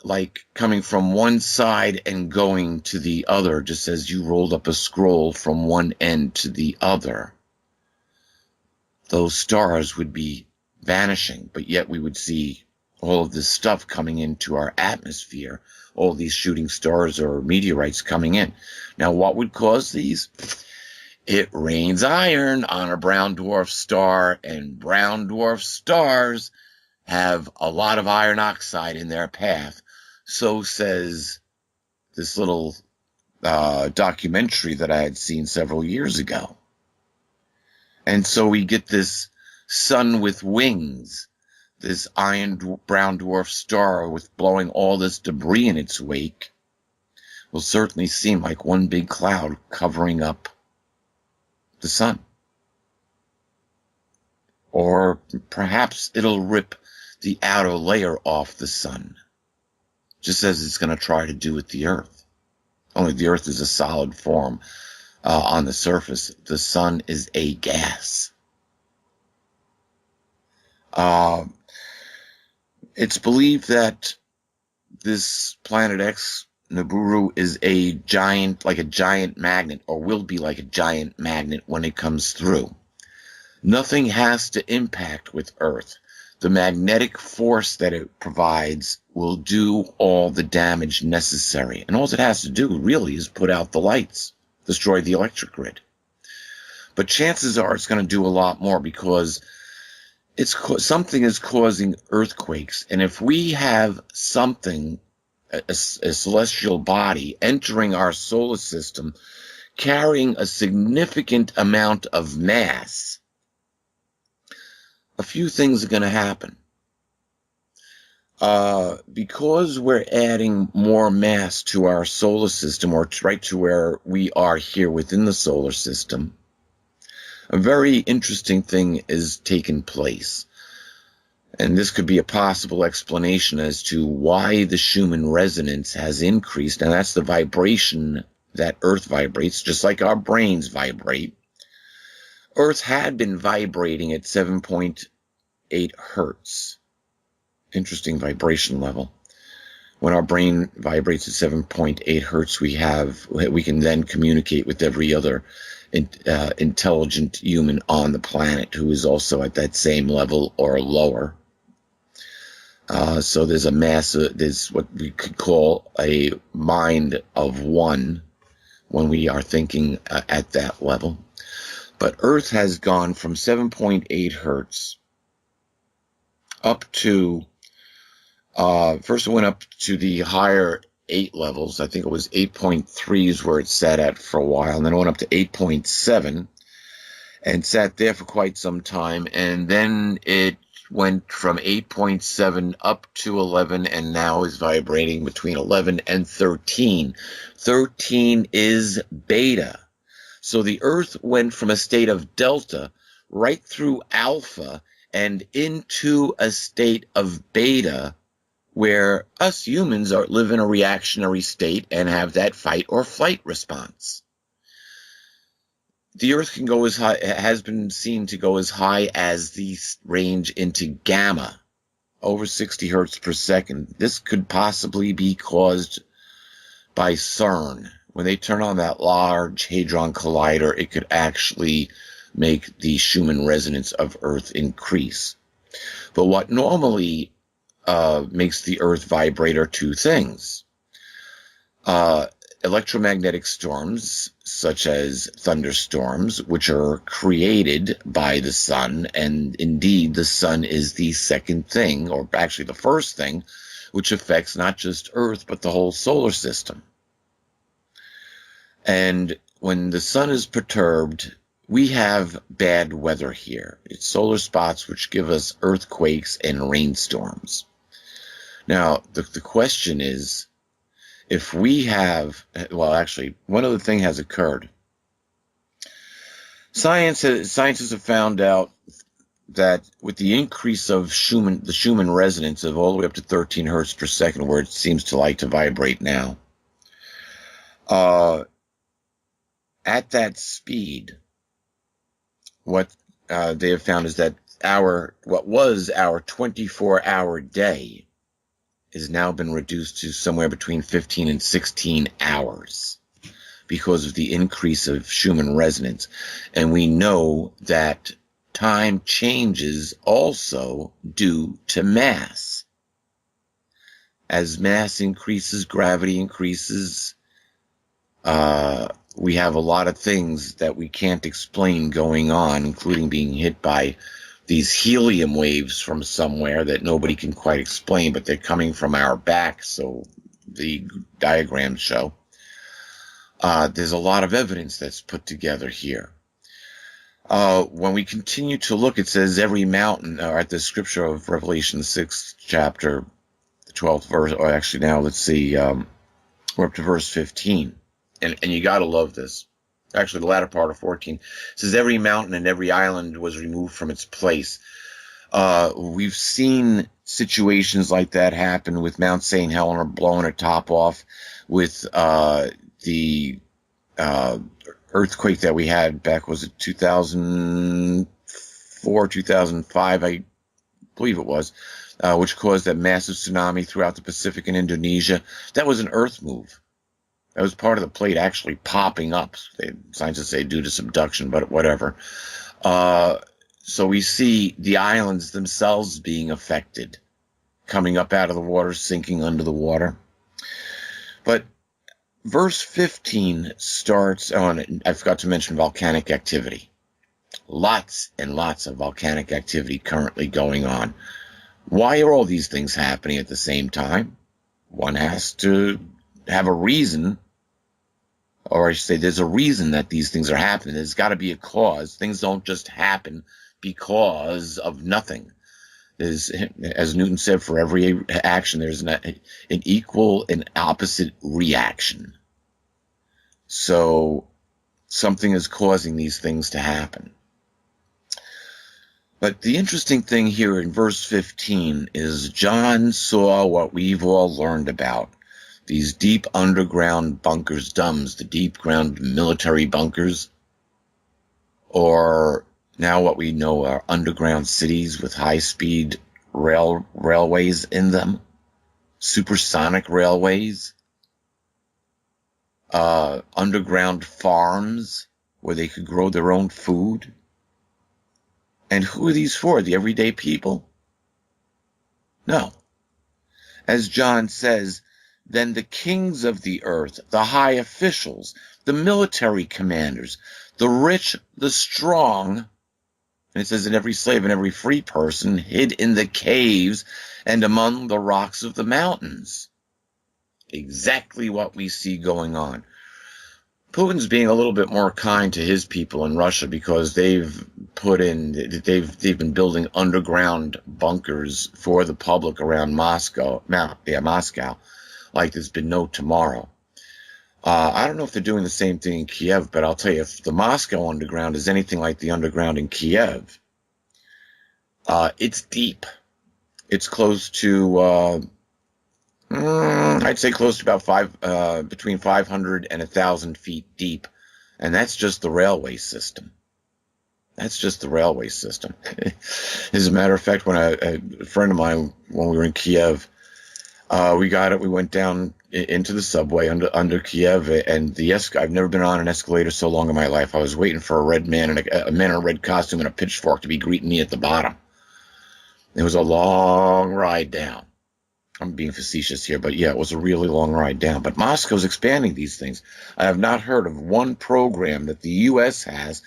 B: like coming from one side and going to the other, just as you rolled up a scroll from one end to the other. Those stars would be vanishing, but yet we would see all of this stuff coming into our atmosphere, all these shooting stars or meteorites coming in. Now, what would cause these? It rains iron on a brown dwarf star, and brown dwarf stars have a lot of iron oxide in their path. So says this little documentary that I had seen several years ago. And so we get this sun with wings, this brown dwarf star with blowing all this debris in its wake, will certainly seem like one big cloud covering up the sun. Or perhaps it'll rip the outer layer off the sun, just as it's going to try to do with the Earth. Only the Earth is a solid form on the surface. The sun is a gas. It's believed that this Planet X Nibiru is like a giant magnet, or will be like a giant magnet when it comes through. Nothing has to impact with Earth. The magnetic force that it provides will do all the damage necessary. And all it has to do really is put out the lights, destroy the electric grid. But chances are it's going to do a lot more, because something is causing earthquakes. And if we have something, a celestial body, entering our solar system, carrying a significant amount of mass, a few things are going to happen. Because we're adding more mass to our solar system, or right to where we are here within the solar system, a very interesting thing is taking place. And this could be a possible explanation as to why the Schumann resonance has increased. And that's the vibration that Earth vibrates, just like our brains vibrate. Earth had been vibrating at 7.8 hertz. Interesting vibration level. When our brain vibrates at 7.8 hertz, we can then communicate with every other intelligent human on the planet who is also at that same level or lower. So there's what we could call a mind of one when we are thinking at that level. But Earth has gone from 7.8 hertz up to, first it went up to the higher 8 levels. I think it was 8.3 is where it sat at for a while. And then it went up to 8.7 and sat there for quite some time. And then it went from 8.7 up to 11, and now is vibrating between 11 and 13. 13 is beta. So the Earth went from a state of delta right through alpha and into a state of beta, where us humans live in a reactionary state and have that fight or flight response. The Earth can go as high, has been seen to go as high as the range into gamma, over 60 hertz per second. This could possibly be caused by CERN. When they turn on that Large Hadron Collider, it could actually make the Schumann resonance of Earth increase. But what normally makes the Earth vibrate are two things. Electromagnetic storms, such as thunderstorms, which are created by the sun, and indeed the sun is the second thing, or actually the first thing, which affects not just Earth, but the whole solar system. And when the sun is perturbed, we have bad weather here. It's solar spots which give us earthquakes and rainstorms. Now, the question is, if we have, well, actually, one other thing has occurred. Scientists have found out that with the increase of the Schumann resonance of all the way up to 13 hertz per second, where it seems to like to vibrate now, at that speed, what they have found is that what was our 24-hour day has now been reduced to somewhere between 15 and 16 hours because of the increase of Schumann resonance. And we know that time changes also due to mass. As mass increases, gravity increases. We have a lot of things that we can't explain going on, including being hit by these helium waves from somewhere that nobody can quite explain, but they're coming from our back, so the diagrams show. There's a lot of evidence that's put together here. When we continue to look, it says every mountain, or at the scripture of Revelation 6th chapter, the 12th verse, or actually now let's see, we're up to verse 15. And you got to love this. Actually, the latter part of 14 says every mountain and every island was removed from its place. We've seen situations like that happen with Mount St. Helena blowing a top off, with the earthquake that we had back, was it 2004, 2005, I believe it was, which caused that massive tsunami throughout the Pacific and Indonesia. That was an earth move. That was part of the plate actually popping up. Scientists say due to subduction, but whatever. So we see the islands themselves being affected, coming up out of the water, sinking under the water. But verse 15 starts on, I forgot to mention volcanic activity. Lots and lots of volcanic activity currently going on. Why are all these things happening at the same time? One has to have a reason, or I should say there's a reason that these things are happening. There's got to be a cause. Things don't just happen because of nothing. There's, as Newton said, for every action, there's an equal and opposite reaction. So something is causing these things to happen. But the interesting thing here in verse 15 is John saw what we've all learned about. These deep underground bunkers, DUMBs, the deep ground military bunkers, or now what we know are underground cities with high-speed railways in them, supersonic railways, underground farms where they could grow their own food. And who are these for? The everyday people? No. As John says, then the kings of the earth, the high officials, the military commanders, the rich, the strong, and it says that every slave and every free person hid in the caves and among the rocks of the mountains. Exactly what we see going on. Putin's being a little bit more kind to his people in Russia because they've been building underground bunkers for the public around Moscow. Moscow, like there's been no tomorrow. I don't know if they're doing the same thing in Kiev, but I'll tell you, if the Moscow underground is anything like the underground in Kiev, it's deep. It's close to, I'd say close to about between 500 and 1,000 feet deep. And that's just the railway system. That's just the railway system. As a matter of fact, when a friend of mine, when we were in Kiev, we went down into the subway under Kiev, and I've never been on an escalator so long in my life. I was waiting for a red man, and a man in a red costume and a pitchfork to be greeting me at the bottom. It was a long ride down. I'm being facetious here, but yeah, it was a really long ride down. But Moscow's expanding these things. I have not heard of one program that the U.S. has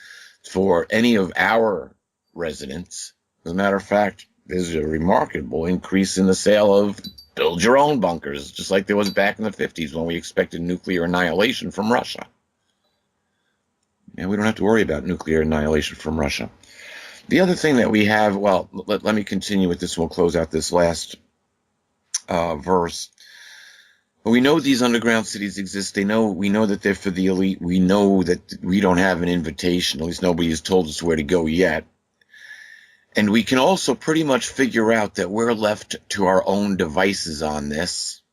B: for any of our residents. As a matter of fact, there's a remarkable increase in the sale of build your own bunkers, just like there was back in the 50s when we expected nuclear annihilation from Russia. And we don't have to worry about nuclear annihilation from Russia. The other thing that we have, well, let me continue with this. We'll close out this last verse. We know these underground cities exist. We know that they're for the elite. We know that we don't have an invitation. At least nobody has told us where to go yet. And we can also pretty much figure out that we're left to our own devices on this.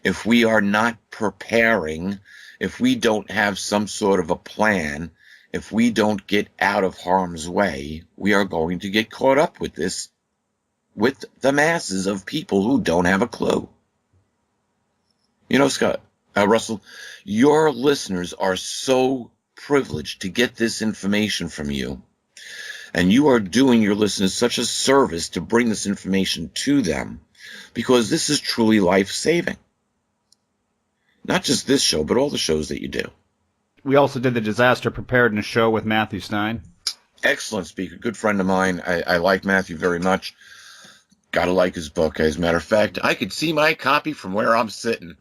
B: If we are not preparing, if we don't have some sort of a plan, if we don't get out of harm's way, we are going to get caught up with this, with the masses of people who don't have a clue. You know, Russell, your listeners are so privileged to get this information from you. And you are doing your listeners such a service to bring this information to them, because this is truly life-saving. Not just this show, but all the shows that you do.
A: We also did the disaster preparedness show with Matthew Stein.
B: Excellent speaker, good friend of mine. I like Matthew very much. Gotta like his book. As a matter of fact, I could see my copy from where I'm sitting.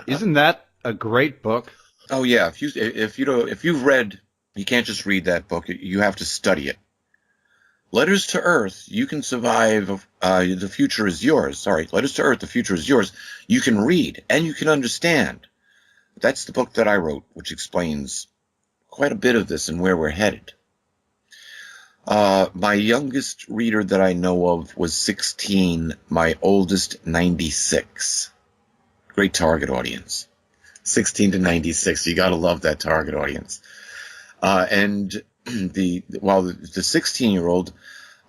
A: Isn't that a great book?
B: Oh yeah, if you've read, you can't just read that book. You have to study it. Letters to Earth, you can survive. The future is yours. Sorry, Letters to Earth, the future is yours. You can read and you can understand. That's the book that I wrote, which explains quite a bit of this and where we're headed. My youngest reader that I know of was 16. My oldest, 96. Great target audience. 16 to 96. You got to love that target audience. And the 16-year-old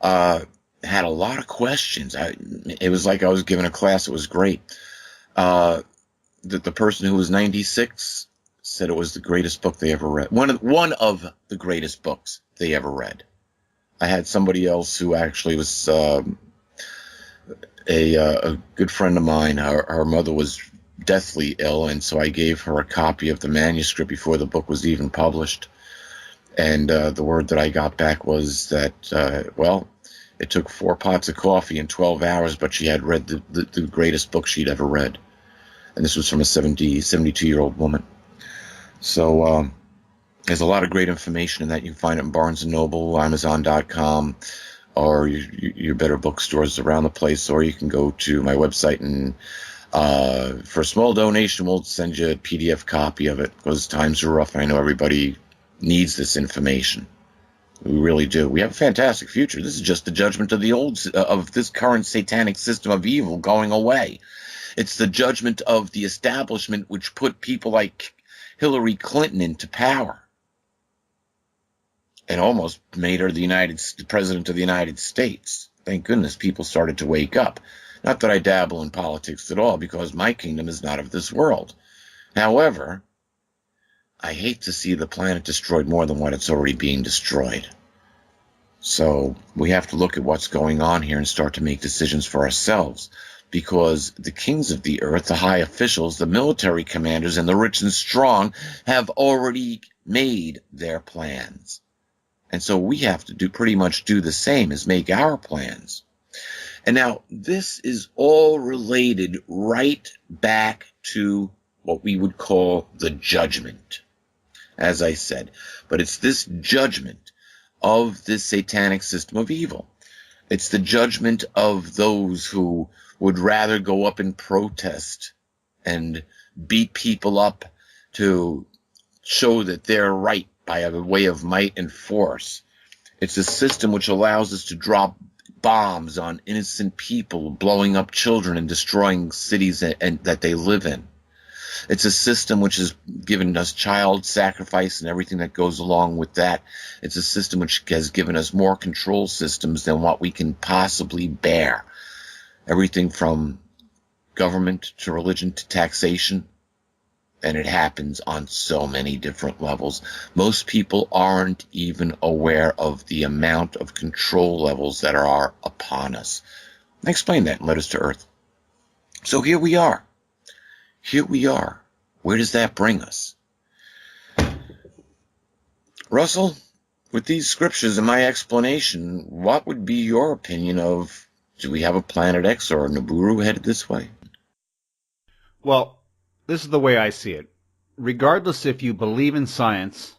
B: had a lot of questions. It was like I was giving a class. It was great. The person who was 96 said it was the greatest book they ever read. One of the greatest books they ever read. I had somebody else who actually was a good friend of mine. Her mother was deathly ill, and so I gave her a copy of the manuscript before the book was even published. And the word that I got back was that, it took 4 pots of coffee in 12 hours, but she had read the greatest book she'd ever read. And this was from a 72-year-old woman. So there's a lot of great information in that. You can find it in Barnes & Noble, Amazon.com, or your better bookstores around the place, or you can go to my website and for a small donation, we'll send you a PDF copy of it, because times are rough. I know everybody needs this information. We really do. We have a fantastic future. This is just the judgment of of this current satanic system of evil going away. It's the judgment of the establishment which put people like Hillary Clinton into power and almost made her the president of the United States. Thank goodness people started to wake up. Not that I dabble in politics at all, because my kingdom is not of this world. However, I hate to see the planet destroyed more than what it's already being destroyed. So we have to look at what's going on here and start to make decisions for ourselves, because the kings of the earth, the high officials, the military commanders, and the rich and strong have already made their plans. And so we have to pretty much do the same, as make our plans. And now this is all related right back to what we would call the judgment, as I said. But it's this judgment of this satanic system of evil. It's the judgment of those who would rather go up and protest and beat people up to show that they're right by a way of might and force. It's a system which allows us to drop bombs on innocent people, blowing up children and destroying cities and that they live in. It's a system which has given us child sacrifice and everything that goes along with that. It's a system which has given us more control systems than what we can possibly bear. Everything from government to religion to taxation. And it happens on so many different levels. Most people aren't even aware of the amount of control levels that are upon us. I explained that in Letters to Earth. So here we are. Here we are. Where does that bring us? Russell, with these scriptures and my explanation, what would be your opinion of, do we have a Planet X or a Nibiru headed this way?
A: Well, this is the way I see it. Regardless if you believe in science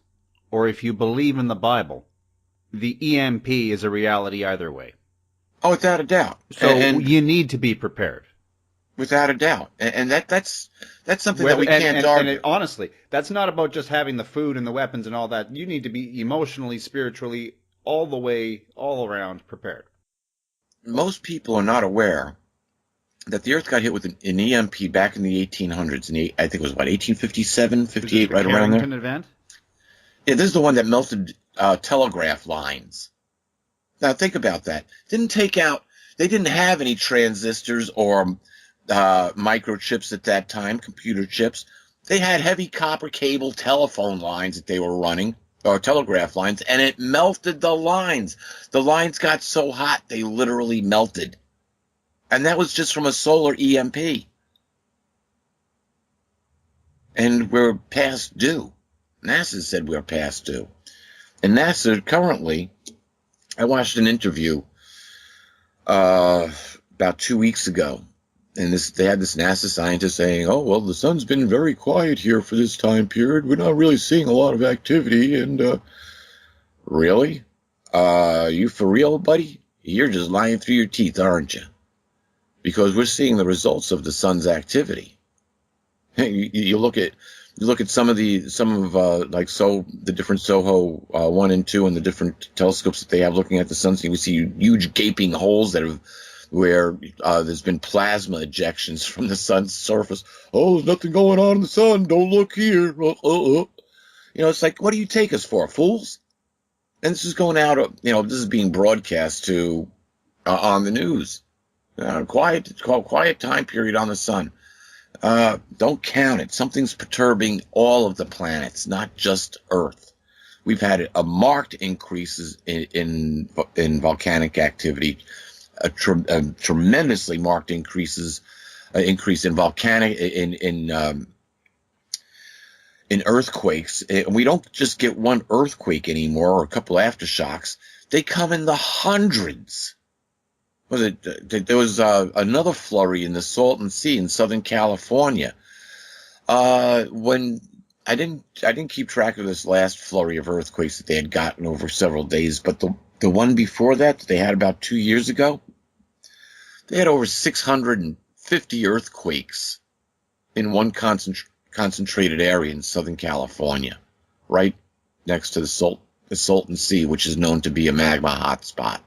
A: or if you believe in the Bible, the EMP is a reality either way.
B: Oh, without a doubt.
A: So you need to be prepared.
B: Without a doubt. And that's something that we can't argue.
A: And honestly, that's not about just having the food and the weapons and all that. You need to be emotionally, spiritually, all the way, all around prepared.
B: Most people are not aware that the Earth got hit with an EMP back in the 1800s. I think it was, 1857, 58, right around there?
A: Event?
B: Yeah, this is the one that melted telegraph lines. Now, think about that. They didn't have any transistors or microchips at that time, computer chips. They had heavy copper cable telephone lines that they were running, or telegraph lines, and it melted the lines. The lines got so hot, they literally melted. And that was just from a solar EMP. And we're past due. NASA said we're past due. And NASA currently, I watched an interview about 2 weeks ago, and they had this NASA scientist saying, "Oh well, the sun's been very quiet here for this time period. We're not really seeing a lot of activity." And really, you for real, buddy? You're just lying through your teeth, aren't you? Because we're seeing the results of the sun's activity. You look at some of the different SOHO 1 and 2 and the different telescopes that they have looking at the sun. So you see huge gaping holes where there's been plasma ejections from the sun's surface. Oh, there's nothing going on in the sun. Don't look here. It's like, what do you take us for, fools? And this is going out. This is being broadcast to on the news. Quiet time period on the sun. Don't count it. Something's perturbing all of the planets, not just Earth. We've had a marked increases in volcanic activity, a tremendously marked increase in volcanic in earthquakes. And we don't just get one earthquake anymore or a couple aftershocks. They come in the hundreds. There was another flurry in the Salton Sea in Southern California. When I didn't keep track of this last flurry of earthquakes that they had gotten over several days, but the one before that they had about 2 years ago, they had over 650 earthquakes in one concentrated area in Southern California, right next to the Salton Sea, which is known to be a magma hotspot,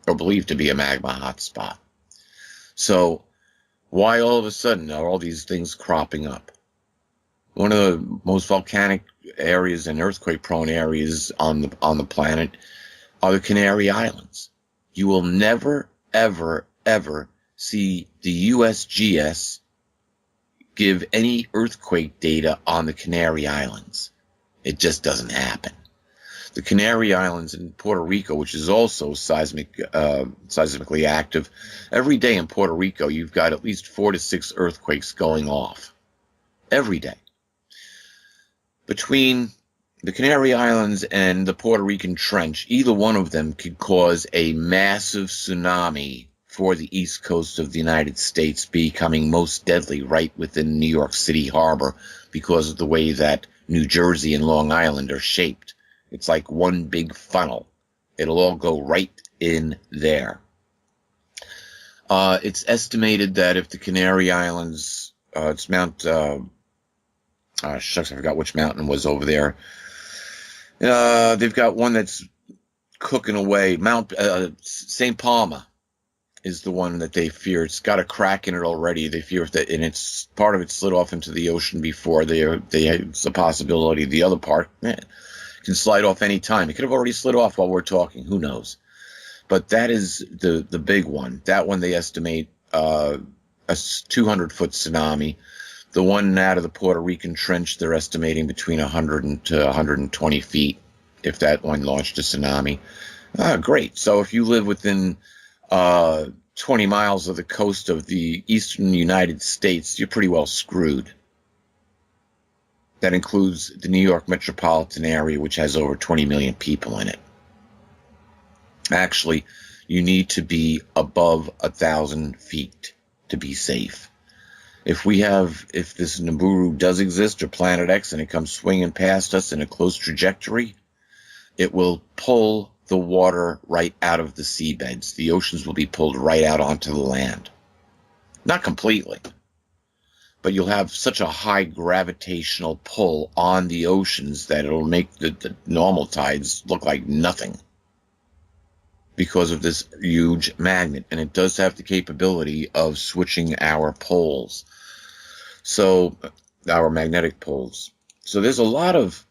B: or believed to be a magma hotspot. So why all of a sudden are all these things cropping up? One of the most volcanic areas and earthquake-prone areas on the planet are the Canary Islands. You will never, ever, ever see the USGS give any earthquake data on the Canary Islands. It just doesn't happen. The Canary Islands in Puerto Rico, which is also seismically active, every day in Puerto Rico, you've got at least 4 to 6 earthquakes going off. Every day. Between the Canary Islands and the Puerto Rican Trench, either one of them could cause a massive tsunami for the east coast of the United States, becoming most deadly right within New York City harbor because of the way that New Jersey and Long Island are shaped. It's like one big funnel. It'll all go right in there. It's estimated that if the Canary Islands, it's Mount, shucks, I forgot which mountain was over there. They've got one that's cooking away. Mount St. Palma is the one that they fear. It's got a crack in it already. They fear that, and it's part of it slid off into the ocean before. It's a possibility. The other part can slide off any time. It could have already slid off while we're talking. Who knows? But that is the big one. That one they estimate a 200-foot tsunami. The one out of the Puerto Rican Trench, they're estimating between 100 to 120 feet if that one launched a tsunami. Great. So if you live within 20 miles of the coast of the eastern United States, you're pretty well screwed. That includes the New York metropolitan area, which has over 20 million people in it. Actually, you need to be above 1,000 feet to be safe. If this Nibiru does exist, or Planet X, and it comes swinging past us in a close trajectory, it will pull the water right out of the seabeds. The oceans will be pulled right out onto the land. Not completely, but you'll have such a high gravitational pull on the oceans that it'll make the normal tides look like nothing because of this huge magnet. And it does have the capability of switching our poles. So our magnetic poles. So there's a lot of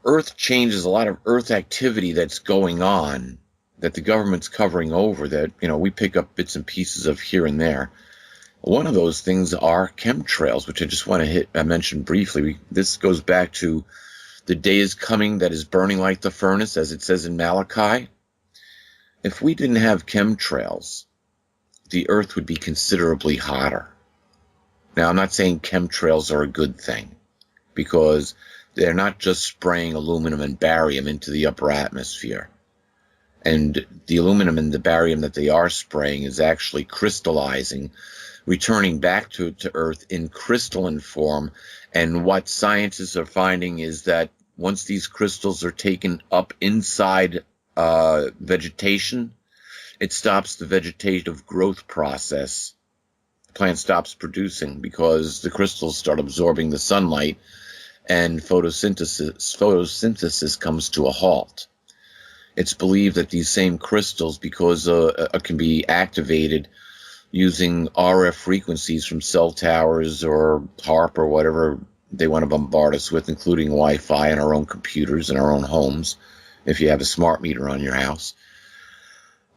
B: earth changes, a lot of earth activity that's going on that the government's covering over that, we pick up bits and pieces of here and there. One of those things are chemtrails, which I just want to mention briefly. This goes back to the day is coming that is burning like the furnace, as it says in Malachi. If we didn't have chemtrails, the earth would be considerably hotter. Now, I'm not saying chemtrails are a good thing, because they're not just spraying aluminum and barium into the upper atmosphere. And the aluminum and the barium that they are spraying is actually crystallizing, returning back to Earth in crystalline form. And what scientists are finding is that once these crystals are taken up inside vegetation, it stops the vegetative growth process. The plant stops producing because the crystals start absorbing the sunlight, and photosynthesis comes to a halt. It's believed that these same crystals, because can be activated using RF frequencies from cell towers or HARP or whatever they want to bombard us with, including Wi-Fi and our own computers and our own homes, if you have a smart meter on your house.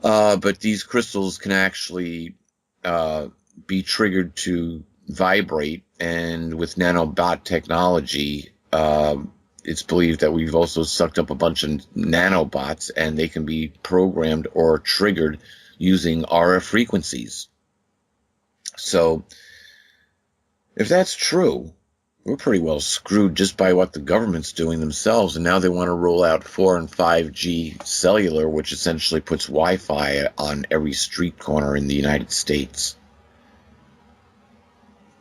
B: But these crystals can actually be triggered to vibrate, and with nanobot technology, it's believed that we've also sucked up a bunch of nanobots, and they can be programmed or triggered using RF frequencies. So if that's true, we're pretty well screwed just by what the government's doing themselves. And now they want to roll out 4 and 5G cellular, which essentially puts Wi-Fi on every street corner in the United States.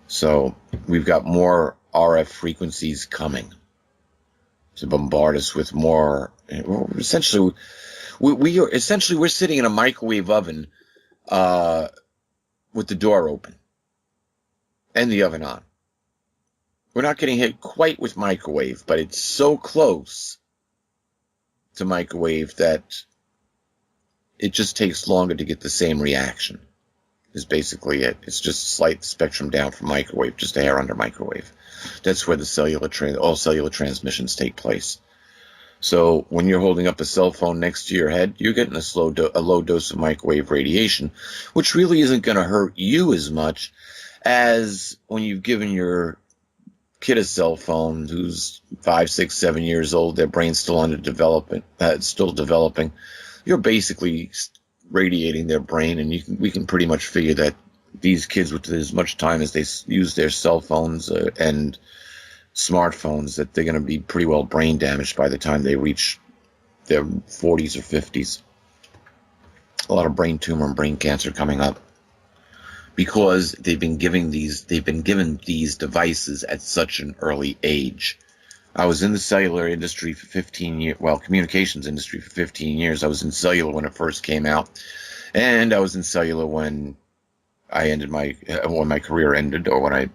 B: So we've got more RF frequencies coming to bombard us with more. Essentially, we're sitting in a microwave oven with the door open and the oven on. We're not getting hit quite with microwave, but it's so close to microwave that it just takes longer to get the same reaction, is basically it. It's just a slight spectrum down from microwave, just a hair under microwave. That's where the all cellular transmissions take place. So when you're holding up a cell phone next to your head, you're getting a low dose of microwave radiation, which really isn't going to hurt you as much as when you've given your kid a cell phone who's 5, 6, 7 years old, their brain's still under development, still developing. You're basically radiating their brain, and we can pretty much figure that these kids, with as much time as they use their cell phones and smartphones, that they're going to be pretty well brain damaged by the time they reach their 40s or 50s. A lot of brain tumor and brain cancer coming up, because they've been given these devices at such an early age. I was in the cellular industry for 15 years, communications industry for 15 years. I was in cellular when it first came out, and I was in cellular when my career ended, or when I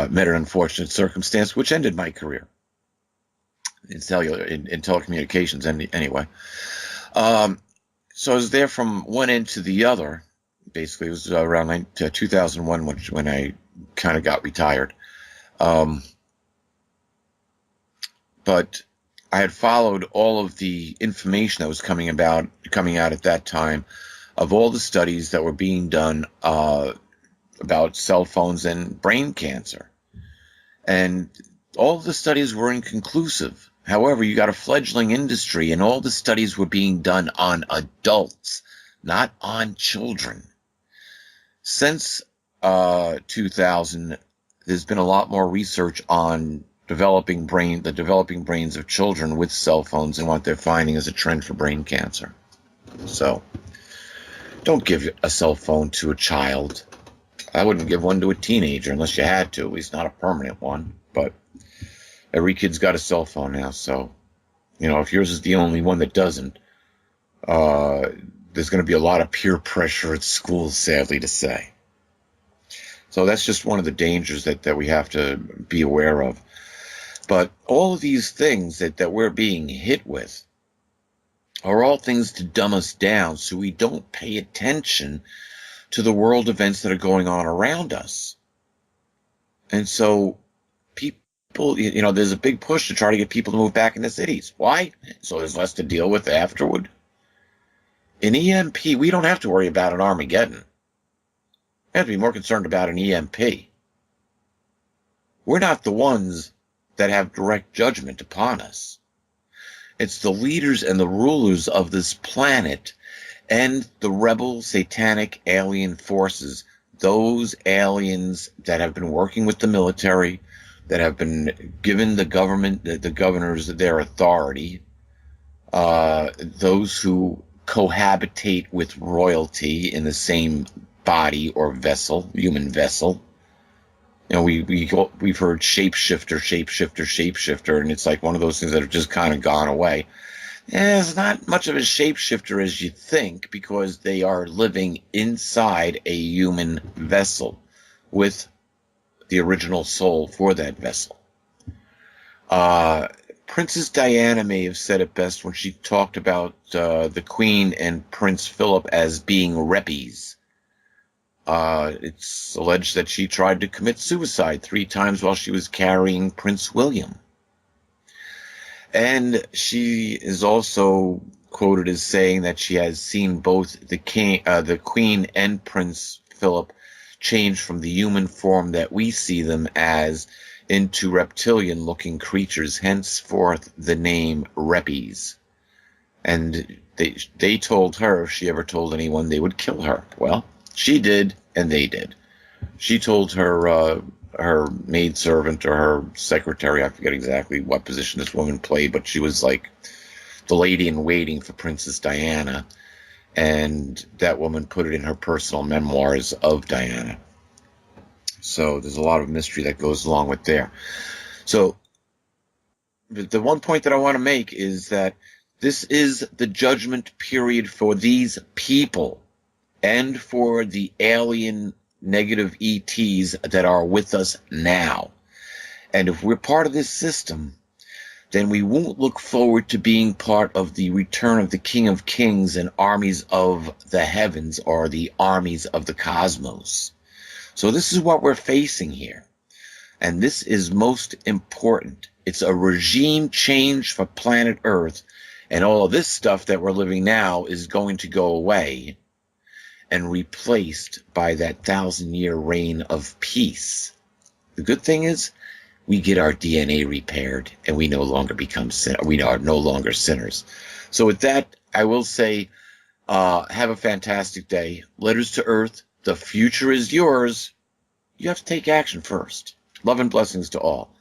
B: met an unfortunate circumstance which ended my career in cellular, in telecommunications anyway. So I was there from one end to the other. Basically, it was around 2001 when I kind of got retired. But I had followed all of the information that was coming out at that time, of all the studies that were being done about cell phones and brain cancer. And all of the studies were inconclusive. However, you got a fledgling industry, and all the studies were being done on adults, not on children. Since 2000, there's been a lot more research on the developing brains of children with cell phones, and what they're finding is a trend for brain cancer. So don't give a cell phone to a child. I wouldn't give one to a teenager unless you had to, at least not a permanent one. But every kid's got a cell phone now, so if yours is the only one that doesn't, there's going to be a lot of peer pressure at school, sadly to say. So that's just one of the dangers that we have to be aware of. But all of these things that we're being hit with are all things to dumb us down, so we don't pay attention to the world events that are going on around us. And so people, there's a big push to try to get people to move back into cities. Why? So there's less to deal with afterward. In EMP, we don't have to worry about an Armageddon. We have to be more concerned about an EMP. We're not the ones that have direct judgment upon us. It's the leaders and the rulers of this planet and the rebel satanic alien forces, those aliens that have been working with the military, that have been given the government, the governors, their authority, those who cohabitate with royalty in the same body or vessel, human vessel. You know, we've heard shapeshifter, shapeshifter, shapeshifter, and it's like one of those things that have just kind of gone away. It's not much of a shapeshifter as you think, because they are living inside a human vessel with the original soul for that vessel. Princess Diana may have said it best when she talked about the Queen and Prince Philip as being reppies. It's alleged that she tried to commit suicide 3 times while she was carrying Prince William. And she is also quoted as saying that she has seen both the Queen and Prince Philip change from the human form that we see them as into reptilian-looking creatures, henceforth the name Reppies. And they told her if she ever told anyone, they would kill her. Well, she did, and they did. She told her maidservant or her secretary, I forget exactly what position this woman played, but she was like the lady in waiting for Princess Diana, and that woman put it in her personal memoirs of Diana. So there's a lot of mystery that goes along with there. So the one point that I want to make is that this is the judgment period for these people and for the alien negative ETs that are with us now. And if we're part of this system, then we won't look forward to being part of the return of the King of Kings and armies of the heavens, or the armies of the cosmos. So this is what we're facing here. And this is most important. It's a regime change for planet Earth. And all of this stuff that we're living now is going to go away and replaced by that 1,000-year reign of peace. The good thing is we get our DNA repaired, and we no longer we are no longer sinners. So with that, I will say, have a fantastic day. Letters to Earth. The future is yours. You have to take action first. Love and blessings to all.